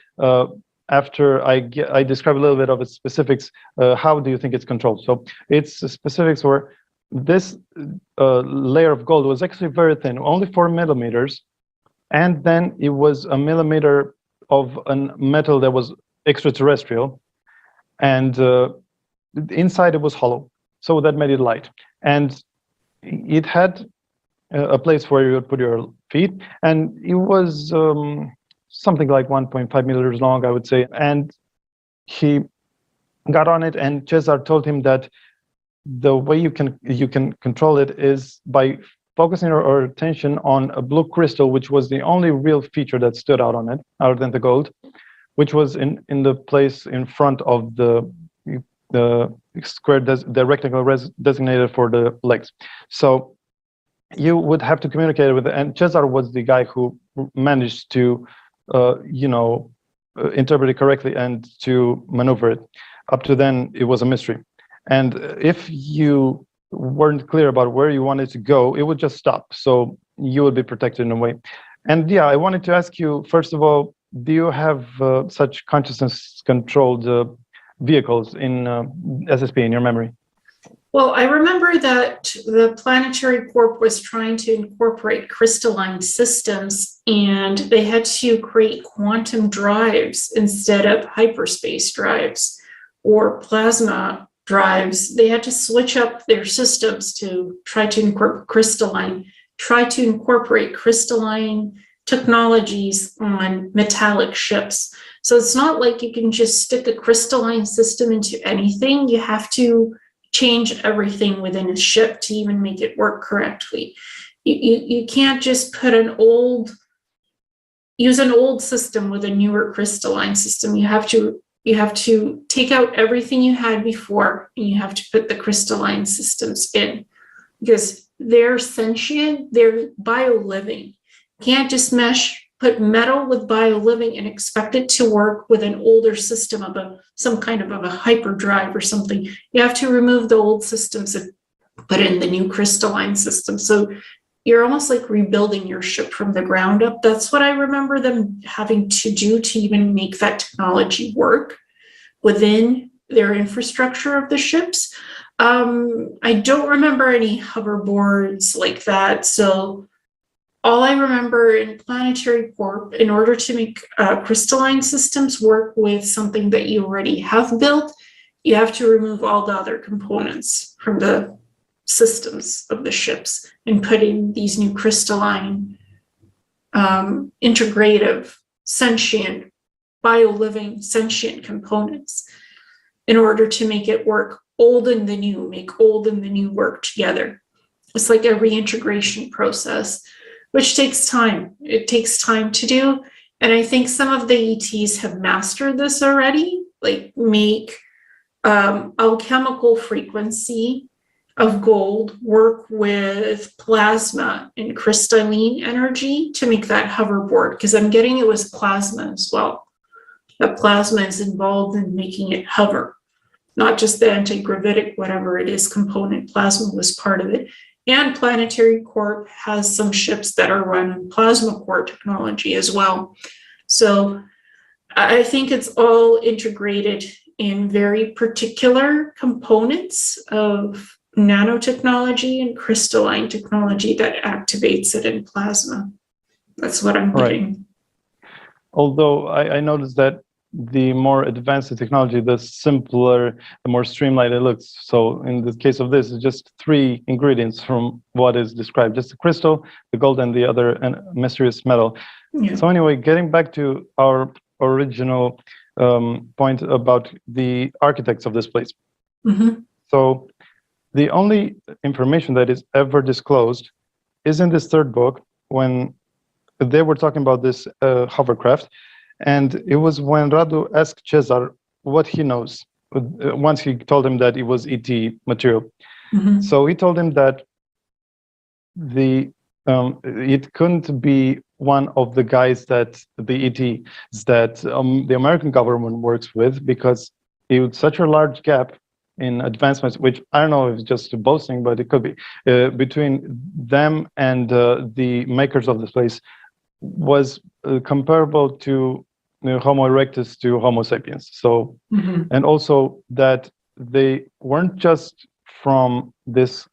After I describe a little bit of its specifics, how do you think it's controlled? So its specifics were this layer of gold was actually very thin, only 4 millimeters, and then it was a millimeter of a metal that was extraterrestrial, and inside it was hollow, so that made it light, and it had a place where you would put your feet, and it was something like 1.5 meters long, I would say. And he got on it, and Cesar told him that the way you can control it is by focusing our attention on a blue crystal, which was the only real feature that stood out on it, other than the gold, which was in the place in front of the square, the rectangle designated for the legs. So you would have to communicate with it, and Cesar was the guy who managed to interpret it correctly and to maneuver it. Up to then, it was a mystery. And if you weren't clear about where you wanted to go, it would just stop. So you would be protected in a way. And yeah, I wanted to ask you, first of all, do you have such consciousness-controlled vehicles in SSP in your memory? Well, I remember that the Planetary Corp was trying to incorporate crystalline systems, and they had to create quantum drives instead of hyperspace drives or plasma drives. They had to switch up their systems to try to incorporate crystalline technologies on metallic ships. So it's not like you can just stick a crystalline system into anything. You have to change everything within a ship to even make it work correctly. You can't just use an old system with a newer crystalline system. You have to take out everything you had before, and you have to put the crystalline systems in, because they're sentient, they're bio-living. You can't just put metal with bio-living and expect it to work with an older system of some kind of a hyperdrive or something. You have to remove the old systems and put in the new crystalline system. So you're almost like rebuilding your ship from the ground up. That's what I remember them having to do to even make that technology work within their infrastructure of the ships. I don't remember any hoverboards like that. So all I remember in Planetary Corp, in order to make crystalline systems work with something that you already have built, you have to remove all the other components from the systems of the ships and put in these new crystalline, integrative, sentient, bio-living, sentient components in order to make it work. Old and the new, make old and the new work together. It's like a reintegration process, which takes time. It takes time to do. And I think some of the ETs have mastered this already, like make alchemical frequency of gold work with plasma and crystalline energy to make that hoverboard, because I'm getting it was plasma as well. That plasma is involved in making it hover, not just the anti-gravitic, whatever it is, component. Plasma was part of it. And Planetary Corp has some ships that are run on plasma core technology as well. So I think it's all integrated in very particular components of nanotechnology and crystalline technology that activates it in plasma. That's what I'm getting. Although I noticed that the more advanced the technology, the simpler, the more streamlined it looks. So in the case of this, it's just 3 ingredients from what is described, just the crystal, the gold, and the other mysterious metal. Yeah. So anyway, getting back to our original point about the architects of this place. Mm-hmm. So the only information that is ever disclosed is in this 3rd book, when they were talking about this hovercraft, and it was when Radu asked Cesar what he knows, once he told him that it was ET material. Mm-hmm. So he told him that it couldn't be one of the guys that the ETs that the American government works with, because it was such a large gap in advancements, which I don't know if it's just boasting, but it could be, between them and the makers of this place, was comparable to Homo erectus to Homo sapiens. So, mm-hmm. And also that they weren't just from this,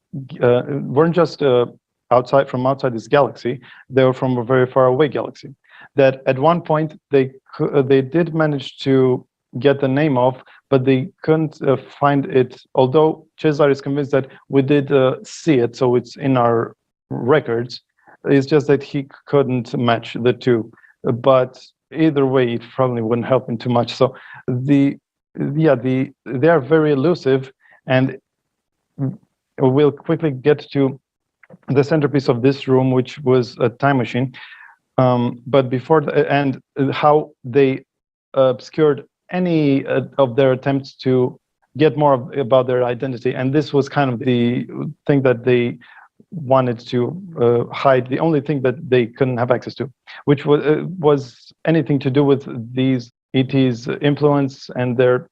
outside this galaxy. They were from a very far away galaxy. That at one point they did manage to get the name of, but they couldn't find it. Although Cesar is convinced that we did see it, so it's in our records. It's just that he couldn't match the two. But either way, it probably wouldn't help him too much. So they are very elusive, and we'll quickly get to the centerpiece of this room, which was a time machine. But before and how they obscured any of their attempts to get more about their identity, and this was kind of the thing that they wanted to hide, the only thing that they couldn't have access to, which was anything to do with these ETs' influence and their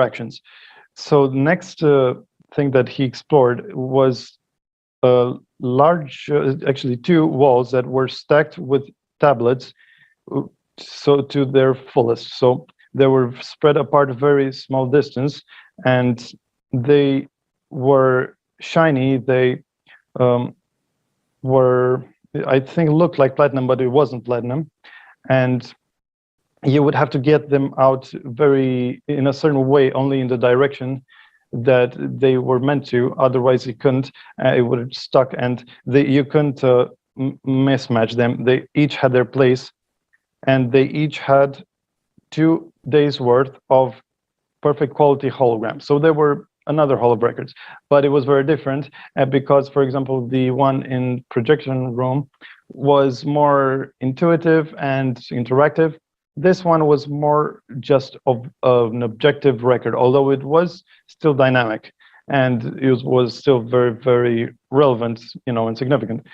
actions. So the next thing that he explored was large, actually 2 walls that were stacked with tablets, so to their fullest. So they were spread apart a very small distance, and they were shiny. They were, I think, looked like platinum, but it wasn't platinum. And you would have to get them out in a certain way, only in the direction that they were meant to. Otherwise, you couldn't. It would have stuck, and you couldn't mismatch them. They each had their place, and they each had 2 days worth of perfect quality holograms. So they were another Hall of Records, but it was very different because, for example, the one in projection room was more intuitive and interactive. This one was more just of an objective record, although it was still dynamic, and it was still very, very relevant, and significant.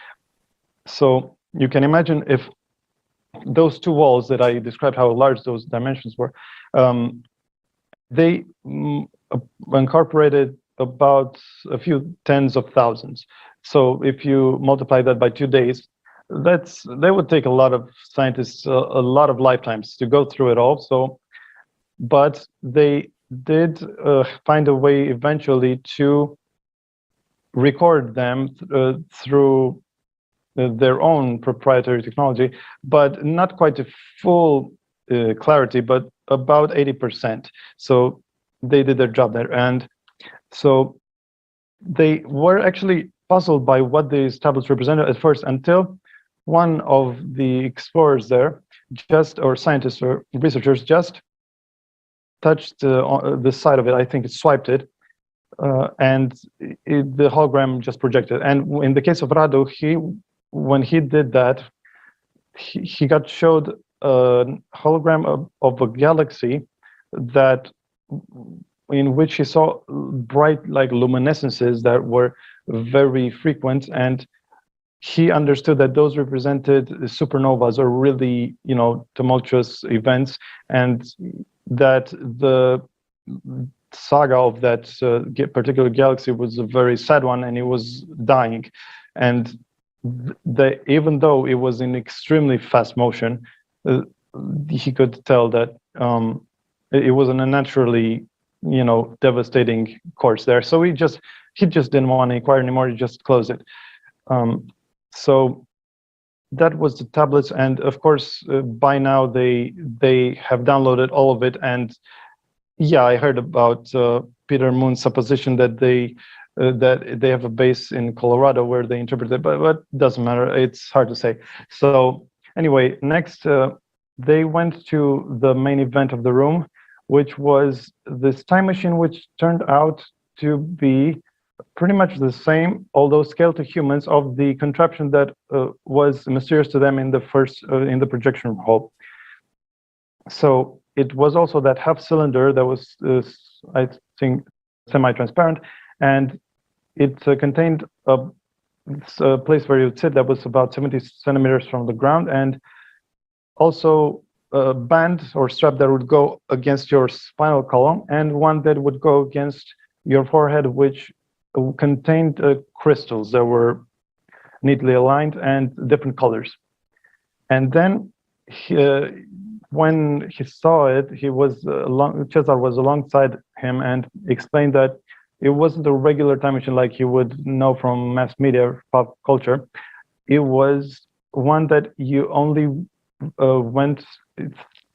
So you can imagine if those 2 walls that I described, how large those dimensions were, they incorporated about a few tens of thousands. So if you multiply that by 2 days, that would take a lot of scientists a lot of lifetimes to go through it all. So, but they did find a way eventually to record them through their own proprietary technology, but not quite a full clarity, but about 80%. So they did their job there. And so they were actually puzzled by what these tablets represented at first, until one of the explorers there, or scientists or researchers, just touched the side of it. I think it swiped it, and the hologram just projected. And in the case of Radu, when he did that, he got showed a hologram of a galaxy in which he saw bright luminescences that were very frequent, and he understood that those represented supernovas, or really tumultuous events, and that the saga of that particular galaxy was a very sad one, and it was dying. And even though it was in extremely fast motion, uh, he could tell that it was an unnaturally, devastating course there. So he just didn't want to inquire anymore. He just closed it. So that was the tablets, and of course, by now they have downloaded all of it. And yeah, I heard about Peter Moon's supposition that they have a base in Colorado where they interpret it, but it doesn't matter. It's hard to say. So anyway, next they went to the main event of the room, which was this time machine, which turned out to be pretty much the same, although scaled to humans, of the contraption that was mysterious to them in the first in the projection hall. So it was also that half cylinder that was, I think, semi-transparent, and it contained a place where you'd sit that was about 70 centimeters from the ground, and also a band or strap that would go against your spinal column, and one that would go against your forehead, which contained crystals that were neatly aligned and different colors. And then when he saw it, Cesar was alongside him and explained that it wasn't a regular time machine like you would know from mass media, pop culture. It was one that you only went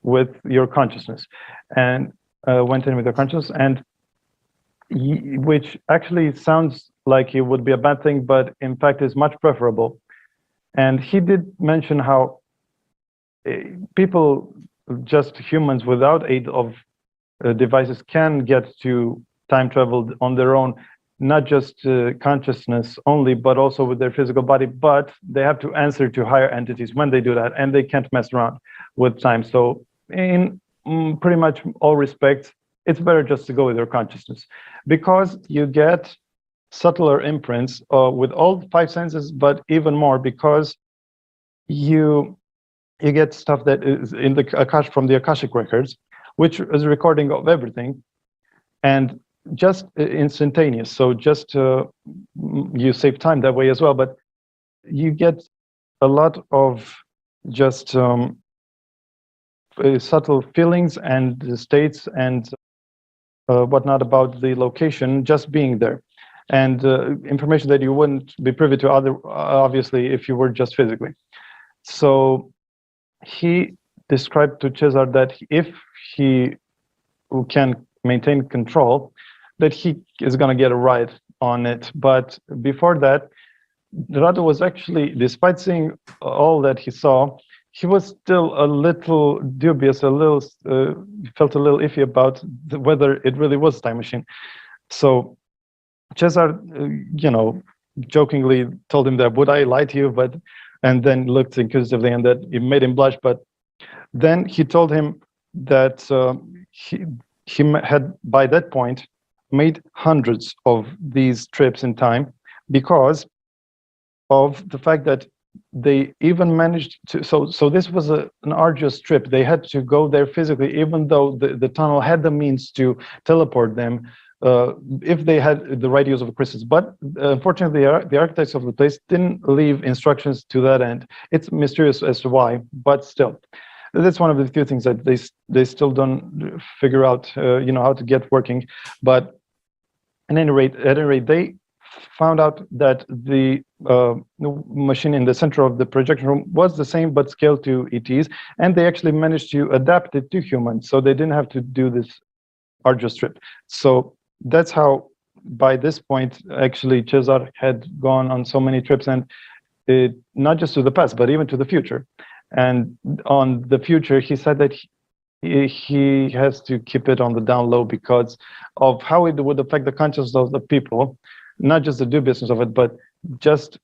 with your consciousness, and went in with your consciousness, and which actually sounds like it would be a bad thing, but in fact is much preferable. And he did mention how people, just humans without aid of devices, can get to time travel on their own, not just consciousness only, but also with their physical body. But they have to answer to higher entities when they do that, and they can't mess around with time. So in pretty much all respects, it's better just to go with your consciousness, because you get subtler imprints with all 5 senses, but even more because you get stuff that is in the Akash, from the Akashic records, which is a recording of everything, and just instantaneous. So just you save time that way as well, but you get a lot of just subtle feelings and states and whatnot about the location just being there, and information that you wouldn't be privy to obviously if you were just physically. So he described to Cesar that if he can maintain control, that he is going to get a ride on it. But before that, Rado was actually, despite seeing all that he saw, he was still a little dubious, felt a little iffy about whether it really was a time machine. So Cesar, jokingly told him that, would I lie to you? And then looked inquisitively, and that it made him blush. But then he told him that he had, by that point, made hundreds of these trips in time, because of the fact that they even managed to, so this was an arduous trip. They had to go there physically, even though the tunnel had the means to teleport them if they had the right use of crystals. But unfortunately, the architects of the place didn't leave instructions to that end. It's mysterious as to why, but still, that's one of the few things that they still don't figure out, how to get working. But at any rate, they found out that the machine in the center of the projection room was the same, but scaled to ETs, and they actually managed to adapt it to humans, so they didn't have to do this arduous trip. So that's how, by this point, actually, Cesar had gone on so many trips, and not just to the past, but even to the future. And on the future, he said that he has to keep it on the down low because of how it would affect the consciousness of the people, not just the dubiousness of it, but just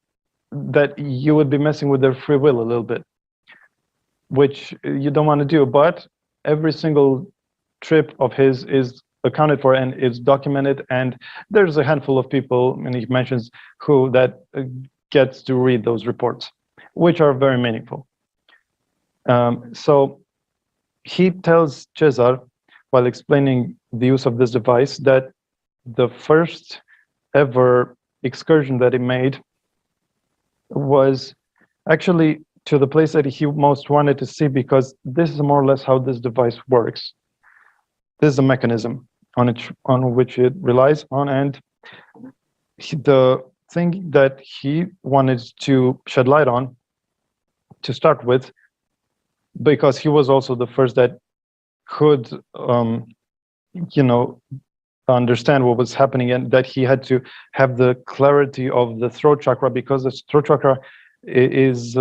that you would be messing with their free will a little bit, which you don't want to do. But every single trip of his is accounted for and is documented, and there's a handful of people, and he mentions who that gets to read those reports, which are very meaningful. So he tells Cesar, while explaining the use of this device, that the first ever excursion that he made was actually to the place that he most wanted to see, because this is more or less how this device works. This is a mechanism on which it relies on, and the thing that he wanted to shed light on to start with, because he was also the first that could understand what was happening, and that he had to have the clarity of the throat chakra, because the throat chakra is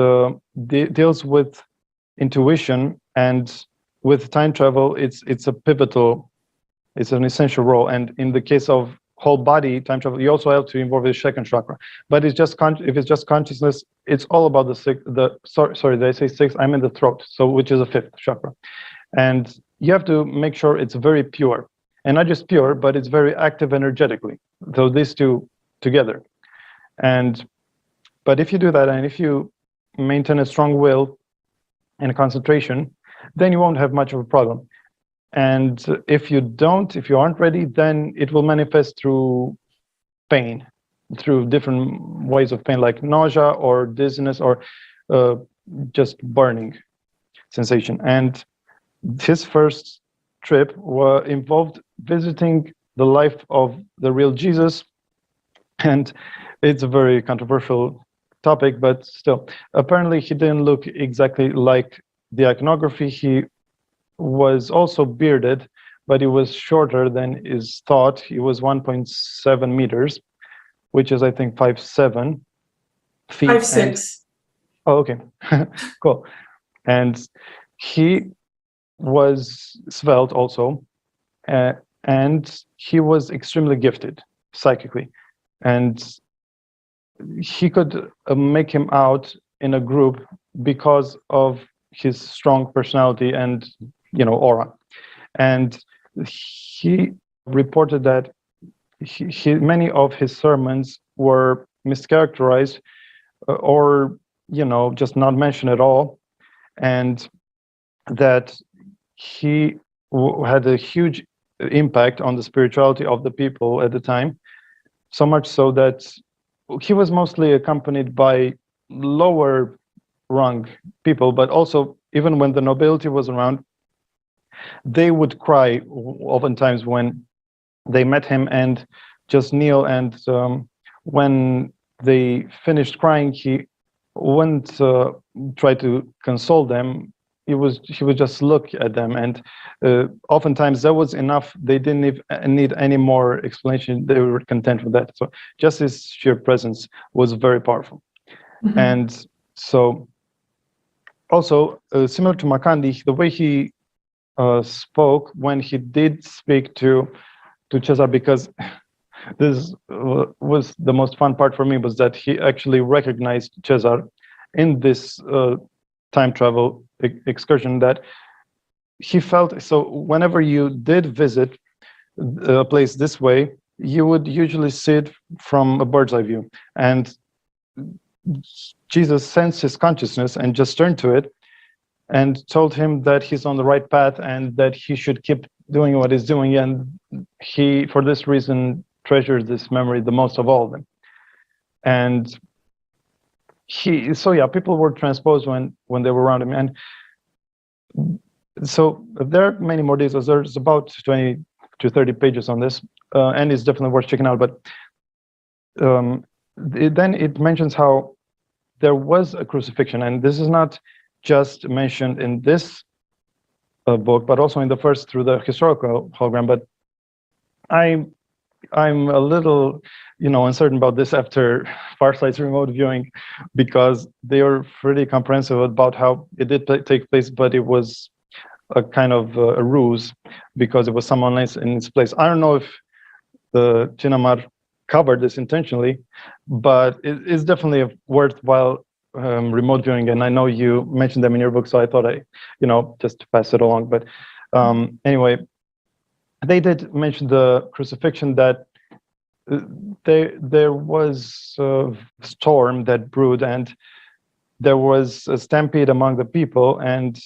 deals with intuition, and with time travel it's an essential role. And in the case of whole body time travel, you also have to involve the second chakra. But it's just if it's just consciousness, it's all about sorry, did I say six? I'm in the throat, so which is the fifth chakra. And you have to make sure it's very pure, and not just pure, but it's very active energetically. So these two together. But if you do that, and if you maintain a strong will and concentration, then you won't have much of a problem. And if you aren't ready, then it will manifest through pain, through different ways of pain, like nausea or dizziness or just burning sensation. And his first trip involved visiting the life of the real Jesus. And it's a very controversial topic, but still, apparently he didn't look exactly like the iconography. He was also bearded, but he was shorter than is thought. He was 1.7 meters, which is, I think, 5'7" feet. 5'6". Oh, okay. Cool. And he was svelte also, and he was extremely gifted psychically, and he could make him out in a group because of his strong personality and aura. And he reported that many of his sermons were mischaracterized or just not mentioned at all, and that he had a huge impact on the spirituality of the people at the time, so much so that he was mostly accompanied by lower rung people, but also even when the nobility was around, they would cry oftentimes when they met him and just kneel. And when they finished crying, he wouldn't try to console them. He would just look at them, and oftentimes that was enough. They didn't need any more explanation. They were content with that. So just his sheer presence was very powerful. Mm-hmm. And so also similar to Makandi, the way he spoke when he did speak to Cesar, because this was the most fun part for me, was that he actually recognized Cesar in this time travel excursion, that he felt. So whenever you did visit a place this way, you would usually see it from a bird's eye view, and Jesus sensed his consciousness and just turned to it and told him that he's on the right path and that he should keep doing what he's doing. And he, for this reason, treasures this memory the most of all of them. And people were transposed when they were around him. And so there are many more details. There's about 20 to 30 pages on this, and it's definitely worth checking out. But then it mentions how there was a crucifixion, and this is not just mentioned in this book, but also in the first through the historical hologram. But I'm a little, uncertain about this after Farsight's remote viewing, because they are pretty comprehensive about how it did take place, but it was a kind of a ruse because it was someone else in its place. I don't know if the Chinamar covered this intentionally, but it's definitely a worthwhile remote viewing. And I know you mentioned them in your book, so I thought just to pass it along. But anyway, they did mention the crucifixion, that there was a storm that brewed, and there was a stampede among the people, and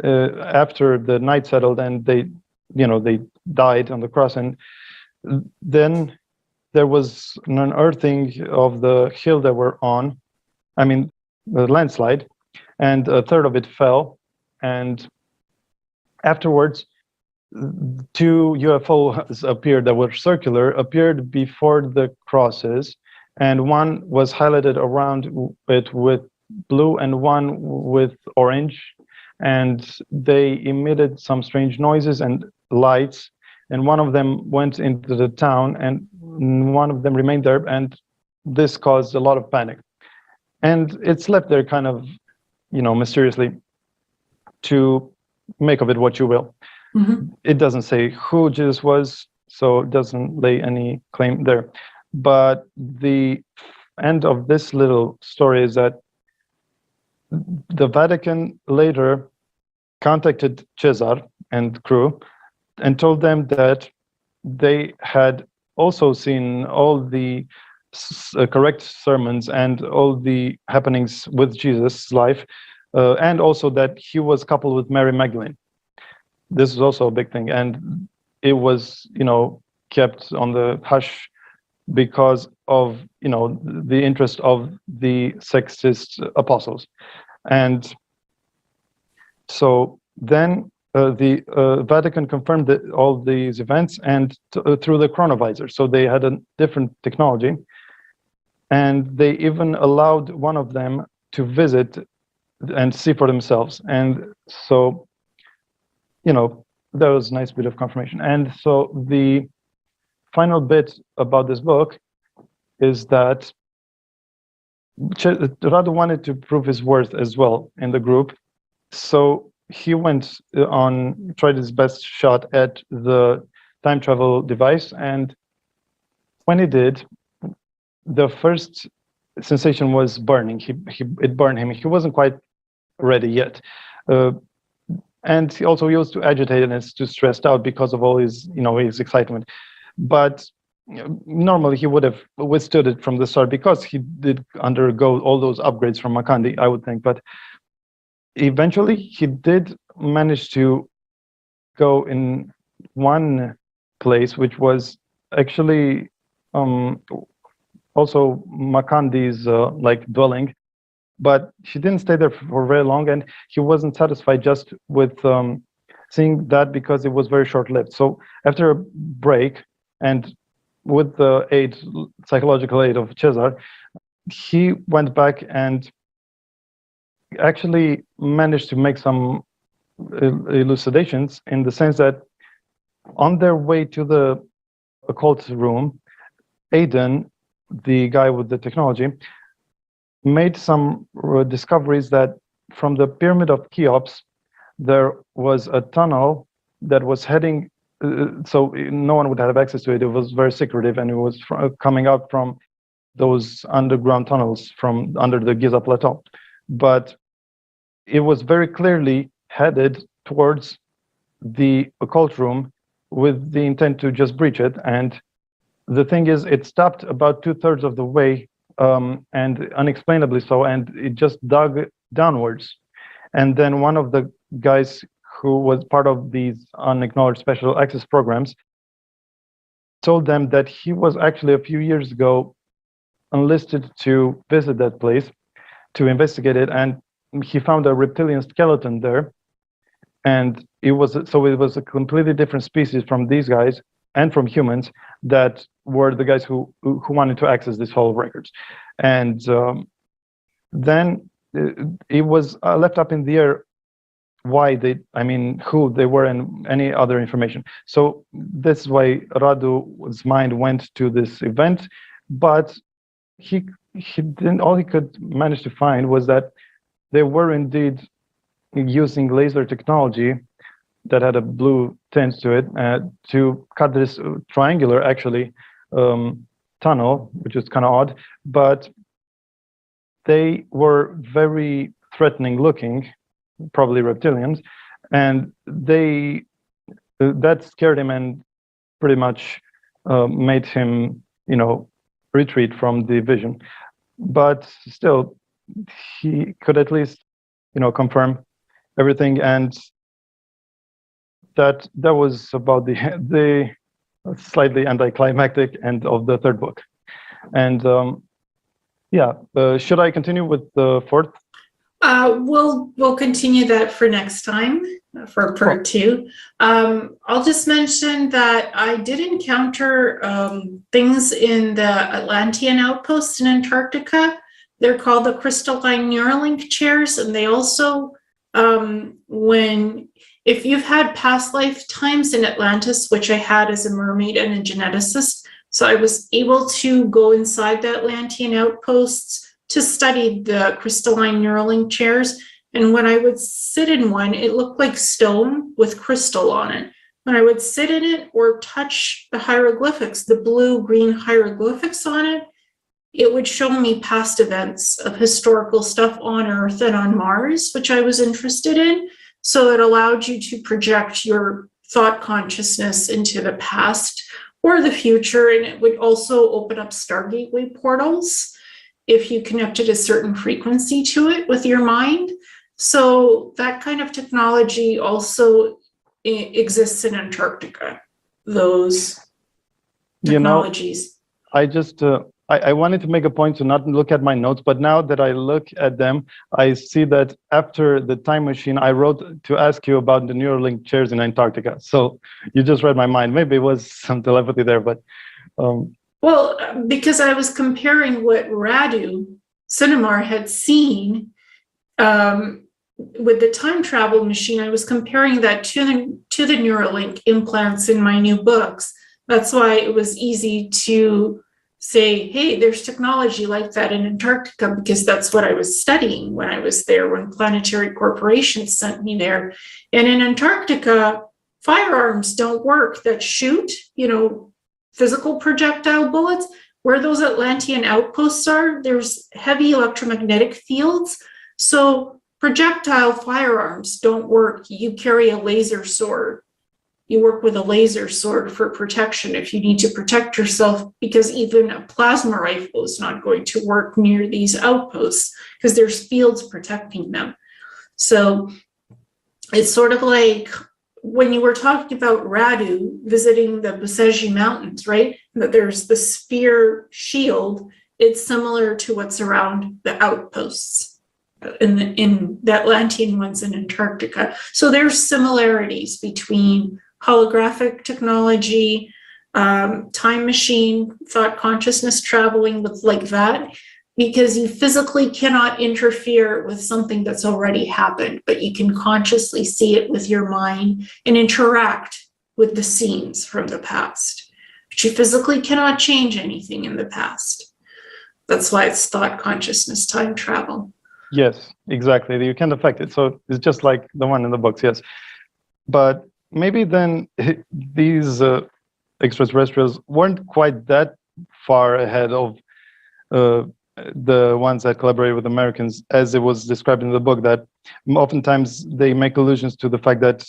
after the night settled and they died on the cross, and then there was an unearthing of the hill that we're on, the landslide, and a third of it fell. And afterwards, two UFOs appeared that were circular, appeared before the crosses, and one was highlighted around it with blue and one with orange, and they emitted some strange noises and lights, and one of them went into the town and one of them remained there, and this caused a lot of panic. And it's left there kind of, mysteriously, to make of it what you will. Mm-hmm. It doesn't say who Jesus was, so it doesn't lay any claim there. But the end of this little story is that the Vatican later contacted Cesar and crew and told them that they had also seen all the correct sermons and all the happenings with Jesus' life, and also that he was coupled with Mary Magdalene. This is also a big thing, and it was, kept on the hush because of, the interest of the sexist apostles. And so then the Vatican confirmed all these events and through the chronovisor. So they had a different technology, and they even allowed one of them to visit and see for themselves. And so, that was a nice bit of confirmation. And so the final bit about this book is that Radu wanted to prove his worth as well in the group. So he tried his best shot at the time travel device. And when he did, the first sensation was burning. It burned him. He wasn't quite ready yet. And he also used to agitated and too stressed out because of all his excitement. But normally he would have withstood it from the start because he did undergo all those upgrades from Makandi, I would think. But eventually he did manage to go in one place, which was actually also Makandi's dwelling. But she didn't stay there for very long, and he wasn't satisfied just with seeing that because it was very short-lived. So after a break, and with the psychological aid of Cesar, he went back and actually managed to make some elucidations in the sense that on their way to the occult room, Aiden, the guy with the technology, made some discoveries that from the pyramid of Cheops, there was a tunnel that was heading, so no one would have access to it. It was very secretive, and it was coming out from those underground tunnels from under the Giza Plateau. But it was very clearly headed towards the occult room with the intent to just breach it. And the thing is, it stopped about 2/3 of the way, and unexplainably so, and it just dug downwards. And then one of the guys who was part of these unacknowledged special access programs told them that he was actually a few years ago enlisted to visit that place to investigate it, and he found a reptilian skeleton there. And it was a completely different species from these guys and from humans that were the guys who wanted to access this Hall of Records. And then it was left up in the air who they were and any other information. So that's why Radu's mind went to this event, but he didn't. All he could manage to find was that they were indeed using laser technology that had a blue tint to it to cut this triangular, actually, tunnel, which is kind of odd. But they were very threatening looking, probably reptilians, and that scared him and pretty much made him, retreat from the vision. But still, he could at least, confirm everything, and that was about the slightly anticlimactic end of the third book. And should I continue with the fourth? We'll continue that for next time for part two. I'll just mention that I did encounter things in the Atlantean outpost in Antarctica. They're called the crystalline Neuralink chairs, and they also, if you've had past lifetimes in Atlantis, which I had as a mermaid and a geneticist, so I was able to go inside the Atlantean outposts to study the crystalline Neuralink chairs. And when I would sit in one, it looked like stone with crystal on it. When I would sit in it or touch the hieroglyphics, the blue-green hieroglyphics on it, it would show me past events of historical stuff on Earth and on Mars, which I was interested in. So it allowed you to project your thought consciousness into the past or the future, and it would also open up Stargate portals if you connected a certain frequency to it with your mind. So that kind of technology also exists in Antarctica, those technologies. I just, I wanted to make a point to not look at my notes, but now that I look at them, I see that after the time machine, I wrote to ask you about the Neuralink chairs in Antarctica. So you just read my mind. Maybe it was some telepathy there, but... Well, because I was comparing what Radu Cinemar had seen with the time travel machine, I was comparing that to the Neuralink implants in my new books. That's why it was easy to say, hey, there's technology like that in Antarctica, because that's what I was studying when I was there, when Planetary Corporation sent me there. And in Antarctica, firearms don't work that shoot, physical projectile bullets. Where those Atlantean outposts are, there's heavy electromagnetic fields. So projectile firearms don't work. You carry a laser sword. You work with a laser sword for protection if you need to protect yourself, because even a plasma rifle is not going to work near these outposts because there's fields protecting them. So it's sort of like when you were talking about Radu visiting the Buseji Mountains, right? That there's the spear shield. It's similar to what's around the outposts in the Atlantean ones in Antarctica. So there's similarities between holographic technology, time machine, thought consciousness traveling with like that, because you physically cannot interfere with something that's already happened, but you can consciously see it with your mind and interact with the scenes from the past. But you physically cannot change anything in the past. That's why it's thought consciousness time travel. Yes, exactly. You can't affect it. So it's just like the one in the books, yes. But maybe then these extraterrestrials weren't quite that far ahead of the ones that collaborate with Americans, as it was described in the book, that oftentimes they make allusions to the fact that,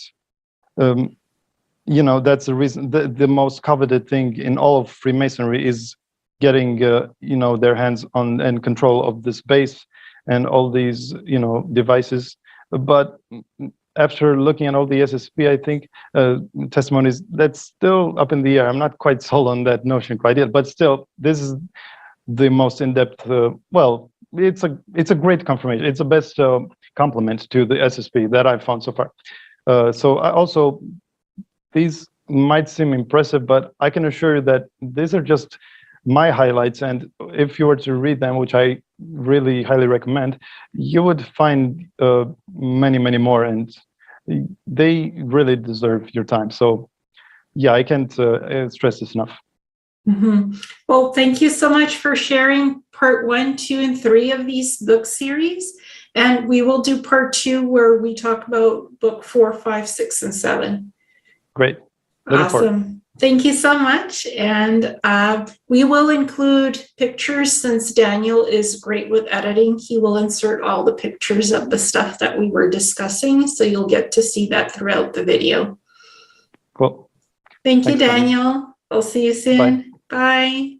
that's the reason, the most coveted thing in all of Freemasonry is getting, their hands on and control of the space and all these, devices. But after looking at all the SSP, I think, testimonies, that's still up in the air. I'm not quite sold on that notion quite yet, but still, this is the most in-depth, it's a great confirmation. It's the best complement to the SSP that I've found so far. Also, these might seem impressive, but I can assure you that these are just my highlights. And if you were to read them, which I really highly recommend, you would find many, many more, and they really deserve your time. So yeah, I can't stress this enough. Mm-hmm. Well, thank you so much for sharing part 1, 2, and 3 of these book series. And we will do part 2 where we talk about book 4, 5, 6, and 7. Great. Awesome. Thank you so much. And we will include pictures, since Daniel is great with editing. He will insert all the pictures of the stuff that we were discussing. So you'll get to see that throughout the video. Cool. Thank you, Daniel. I'll see you soon. Bye. Bye.